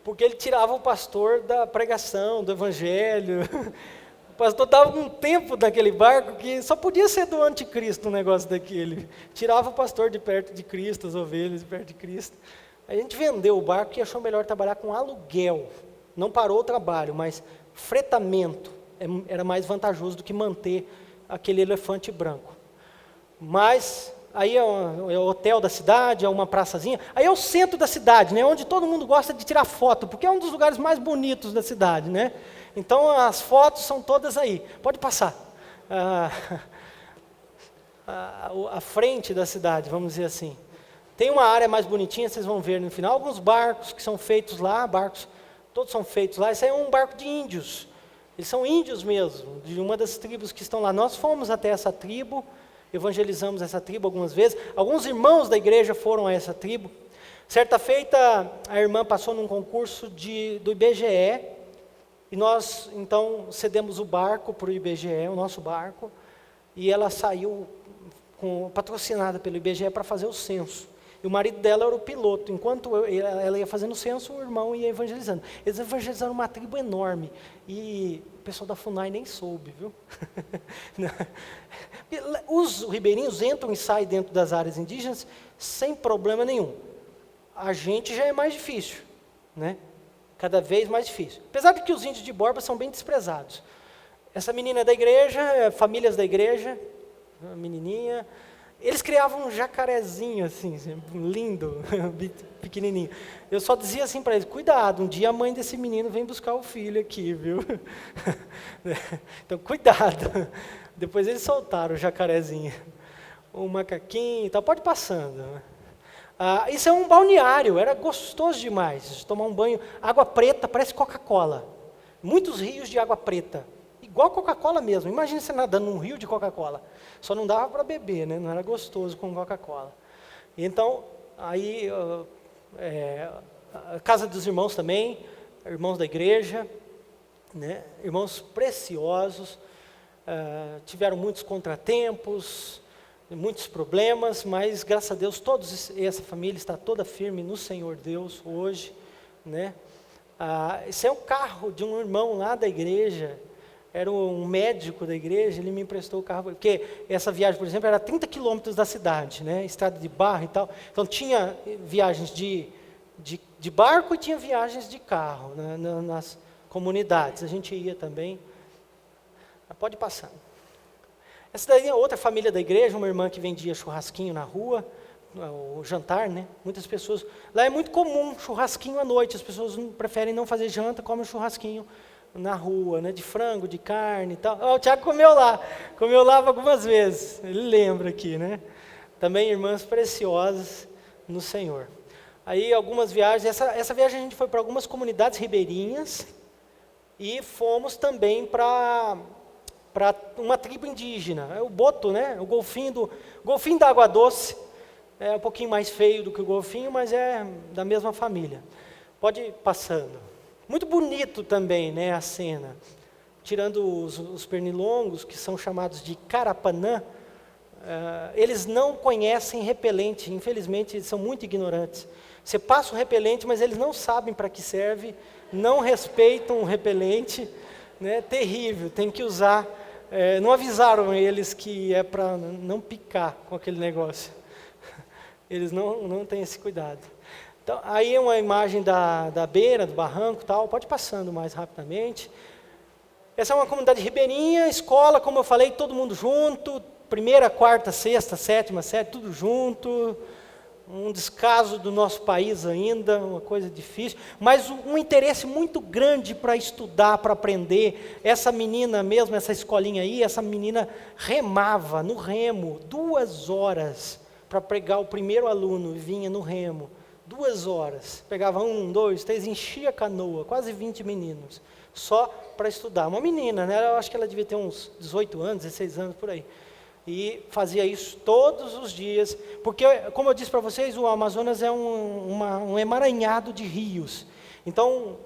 Porque ele tirava o pastor da pregação, do evangelho. O pastor dava um tempo daquele barco que só podia ser do anticristo um negócio daquele. Tirava o pastor de perto de Cristo, as ovelhas de perto de Cristo. A gente vendeu o barco e achou melhor trabalhar com aluguel. Não parou o trabalho, mas fretamento era mais vantajoso do que manter aquele elefante branco. Mas aí é o hotel da cidade, é uma praçazinha. Aí é o centro da cidade, né, onde todo mundo gosta de tirar foto, porque é um dos lugares mais bonitos da cidade, né? Então as fotos são todas aí. Pode passar. A frente da cidade, vamos dizer assim. Tem uma área mais bonitinha, vocês vão ver no final. Alguns barcos que são feitos lá, todos são feitos lá. Esse aí é um barco de índios. Eles são índios mesmo, de uma das tribos que estão lá. Nós fomos até essa tribo, evangelizamos essa tribo algumas vezes. Alguns irmãos da igreja foram a essa tribo. Certa feita, a irmã passou num concurso do IBGE, e nós, então, cedemos o barco para o IBGE, o nosso barco, e ela saiu patrocinada pelo IBGE para fazer o censo. E o marido dela era o piloto. Enquanto ela ia fazendo o censo, o irmão ia evangelizando. Eles evangelizaram uma tribo enorme. E o pessoal da FUNAI nem soube, viu? Os ribeirinhos entram e saem dentro das áreas indígenas sem problema nenhum. A gente já é mais difícil, né? Cada vez mais difícil. Apesar de que os índios de Borba são bem desprezados. Essa menina é da igreja, famílias da igreja, uma menininha, eles criavam um jacarezinho assim, lindo, pequenininho. Eu só dizia assim para eles, cuidado, um dia a mãe desse menino vem buscar o filho aqui, viu? Então, cuidado. Depois eles soltaram o jacarezinho. O macaquinho e tal, pode ir passando. Isso é um balneário, era gostoso demais, tomar um banho, água preta, parece Coca-Cola, muitos rios de água preta, igual Coca-Cola mesmo, imagina você nadando num rio de Coca-Cola, só não dava para beber, né? Não era gostoso com Coca-Cola. Então, aí, a casa dos irmãos também, irmãos da igreja, né? Irmãos preciosos, tiveram muitos contratempos, muitos problemas, mas graças a Deus, essa família está toda firme no Senhor Deus hoje, né? Esse é um carro de um irmão lá da igreja, era um médico da igreja, ele me emprestou o carro, porque essa viagem, por exemplo, era 30 quilômetros da cidade, né? Estrada de barro e tal, então tinha viagens de barco e tinha viagens de carro, né? Nas comunidades, a gente ia também. Pode passar. Essa daí é outra família da igreja, uma irmã que vendia churrasquinho na rua, o jantar, né? Muitas pessoas... Lá é muito comum churrasquinho à noite, as pessoas preferem não fazer janta, comem churrasquinho na rua, né? De frango, de carne e tal. O Tiago comeu lá algumas vezes, ele lembra aqui, né? Também irmãs preciosas no Senhor. Aí algumas viagens, essa viagem a gente foi para algumas comunidades ribeirinhas e fomos também para uma tribo indígena, é o boto, né? O golfinho da água doce, é um pouquinho mais feio do que o golfinho, mas é da mesma família. Pode ir passando. Muito bonito também, né, a cena. Tirando os pernilongos, que são chamados de carapanã, eles não conhecem repelente, infelizmente eles são muito ignorantes. Você passa o repelente, mas eles não sabem para que serve, não respeitam o repelente, né? Terrível, tem que usar. Não avisaram eles que é para não picar com aquele negócio. Eles não têm esse cuidado. Então, aí é uma imagem da beira, do barranco e tal, pode ir passando mais rapidamente. Essa é uma comunidade ribeirinha, escola, como eu falei, todo mundo junto, primeira, quarta, sexta, sétima, tudo junto. Um descaso do nosso país ainda, uma coisa difícil, mas um interesse muito grande para estudar, para aprender. Essa menina mesmo, essa escolinha aí, essa menina remava no remo 2 horas para pegar o primeiro aluno, vinha no remo, 2 horas, pegava 1, 2, 3, enchia a canoa, quase 20 meninos, só para estudar. Uma menina, né? Eu acho que ela devia ter uns 18 anos, 16 anos, por aí. E fazia isso todos os dias, porque, como eu disse para vocês, o Amazonas é um emaranhado de rios. Então,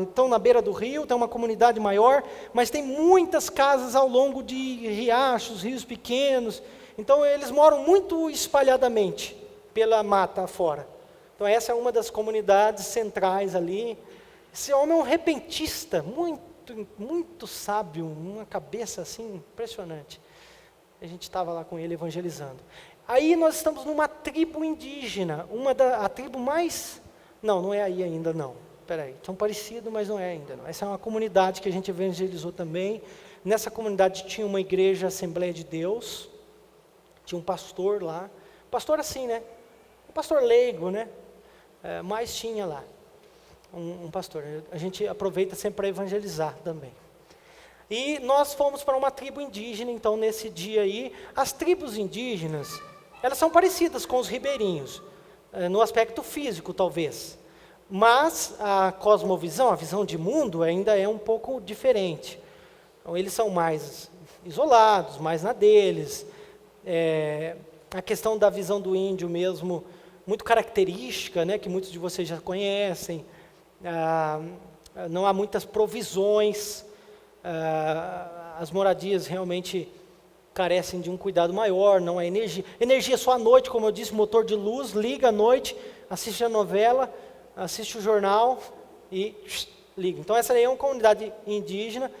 então, na beira do rio, tem uma comunidade maior, mas tem muitas casas ao longo de riachos, rios pequenos. Então, eles moram muito espalhadamente pela mata afora. Então, essa é uma das comunidades centrais ali. Esse homem é um repentista, muito sábio, uma cabeça assim impressionante. A gente estava lá com ele evangelizando. Aí nós estamos numa tribo indígena, a tribo mais... Não é aí ainda não. Espera aí, são parecidos, mas não é ainda não. Essa é uma comunidade que a gente evangelizou também. Nessa comunidade tinha uma igreja Assembleia de Deus, tinha um pastor lá. Pastor assim, né? Um pastor leigo, né? Mas tinha lá um pastor. A gente aproveita sempre para evangelizar também. E nós fomos para uma tribo indígena, então, nesse dia aí. As tribos indígenas, elas são parecidas com os ribeirinhos, no aspecto físico, talvez. Mas a cosmovisão, a visão de mundo, ainda é um pouco diferente. Então, eles são mais isolados, mais na deles. A questão da visão do índio mesmo, muito característica, né, que muitos de vocês já conhecem. Não há muitas provisões. As moradias realmente carecem de um cuidado maior, não há energia. Energia só à noite, como eu disse, motor de luz, liga à noite, assiste a novela, assiste o jornal e liga. Então essa aí é uma comunidade indígena.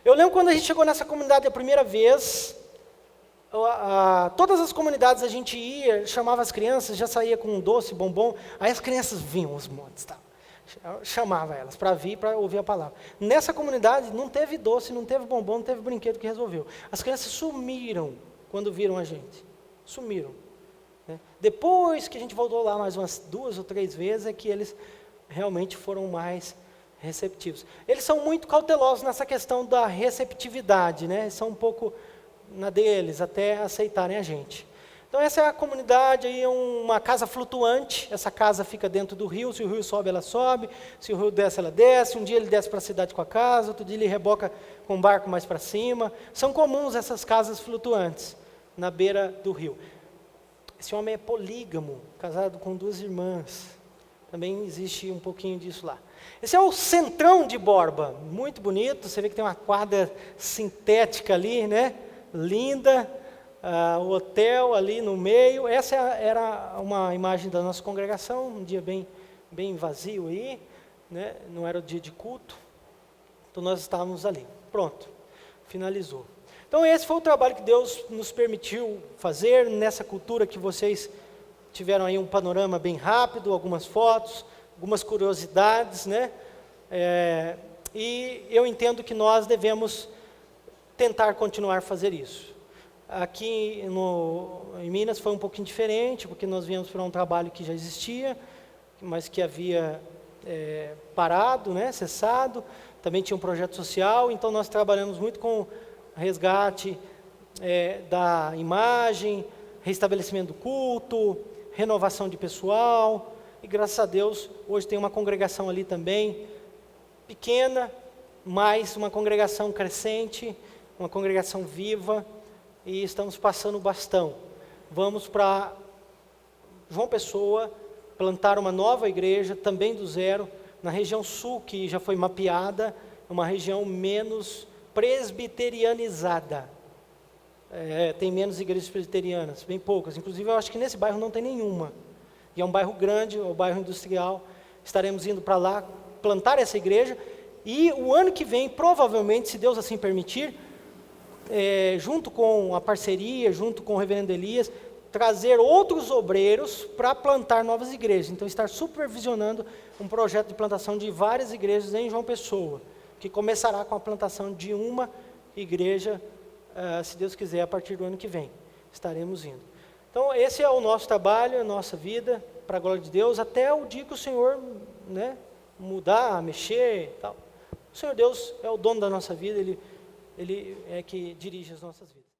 Eu lembro quando a gente chegou nessa comunidade a primeira vez, todas as comunidades a gente ia, chamava as crianças, já saía com um doce, bombom, aí as crianças vinham os montes, tá? Chamava elas para vir, para ouvir a palavra. Nessa comunidade não teve doce, não teve bombom, não teve brinquedo que resolveu. As crianças sumiram quando viram a gente. Sumiram. Né? Depois que a gente voltou lá mais umas 2 ou 3 vezes, é que eles realmente foram mais receptivos. Eles são muito cautelosos nessa questão da receptividade, né? Eles são um pouco na deles, até aceitarem a gente. Então essa é a comunidade, aí é uma casa flutuante. Essa casa fica dentro do rio, se o rio sobe, ela sobe, se o rio desce, ela desce. Um dia ele desce para a cidade com a casa, outro dia ele reboca com um barco mais para cima. São comuns essas casas flutuantes na beira do rio. Esse homem é polígamo, casado com 2 irmãs. Também existe um pouquinho disso lá. Esse é o centrão de Borba, muito bonito. Você vê que tem uma quadra sintética ali, né? Linda. O hotel ali no meio. Essa era uma imagem da nossa congregação, um dia bem vazio aí, né? Não era o dia de culto, então nós estávamos ali. Pronto, finalizou. Então esse foi o trabalho que Deus nos permitiu fazer nessa cultura que vocês tiveram aí um panorama bem rápido, algumas fotos, algumas curiosidades, né? E eu entendo que nós devemos tentar continuar a fazer isso. Aqui em Minas foi um pouquinho diferente, porque nós viemos para um trabalho que já existia, mas que havia parado, né, cessado. Também tinha um projeto social, então nós trabalhamos muito com resgate da imagem, restabelecimento do culto, renovação de pessoal. E graças a Deus, hoje tem uma congregação ali também, pequena, mas uma congregação crescente, uma congregação viva. E estamos passando o bastão. Vamos para João Pessoa, plantar uma nova igreja, também do zero, na região sul, que já foi mapeada, uma região menos presbiterianizada. Tem menos igrejas presbiterianas, bem poucas. Inclusive, eu acho que nesse bairro não tem nenhuma. e é um bairro grande, é um bairro industrial. Estaremos indo para lá plantar essa igreja, e o ano que vem, provavelmente, se Deus assim permitir, junto com a parceria, junto com o reverendo Elias, trazer outros obreiros para plantar novas igrejas. Então, estar supervisionando um projeto de plantação de várias igrejas em João Pessoa, que começará com a plantação de uma igreja, se Deus quiser, a partir do ano que vem. Estaremos indo. Então, esse é o nosso trabalho, a nossa vida, para a glória de Deus, até o dia que o Senhor, mudar, mexer e tal. O Senhor Deus é o dono da nossa vida, Ele é que dirige as nossas vidas.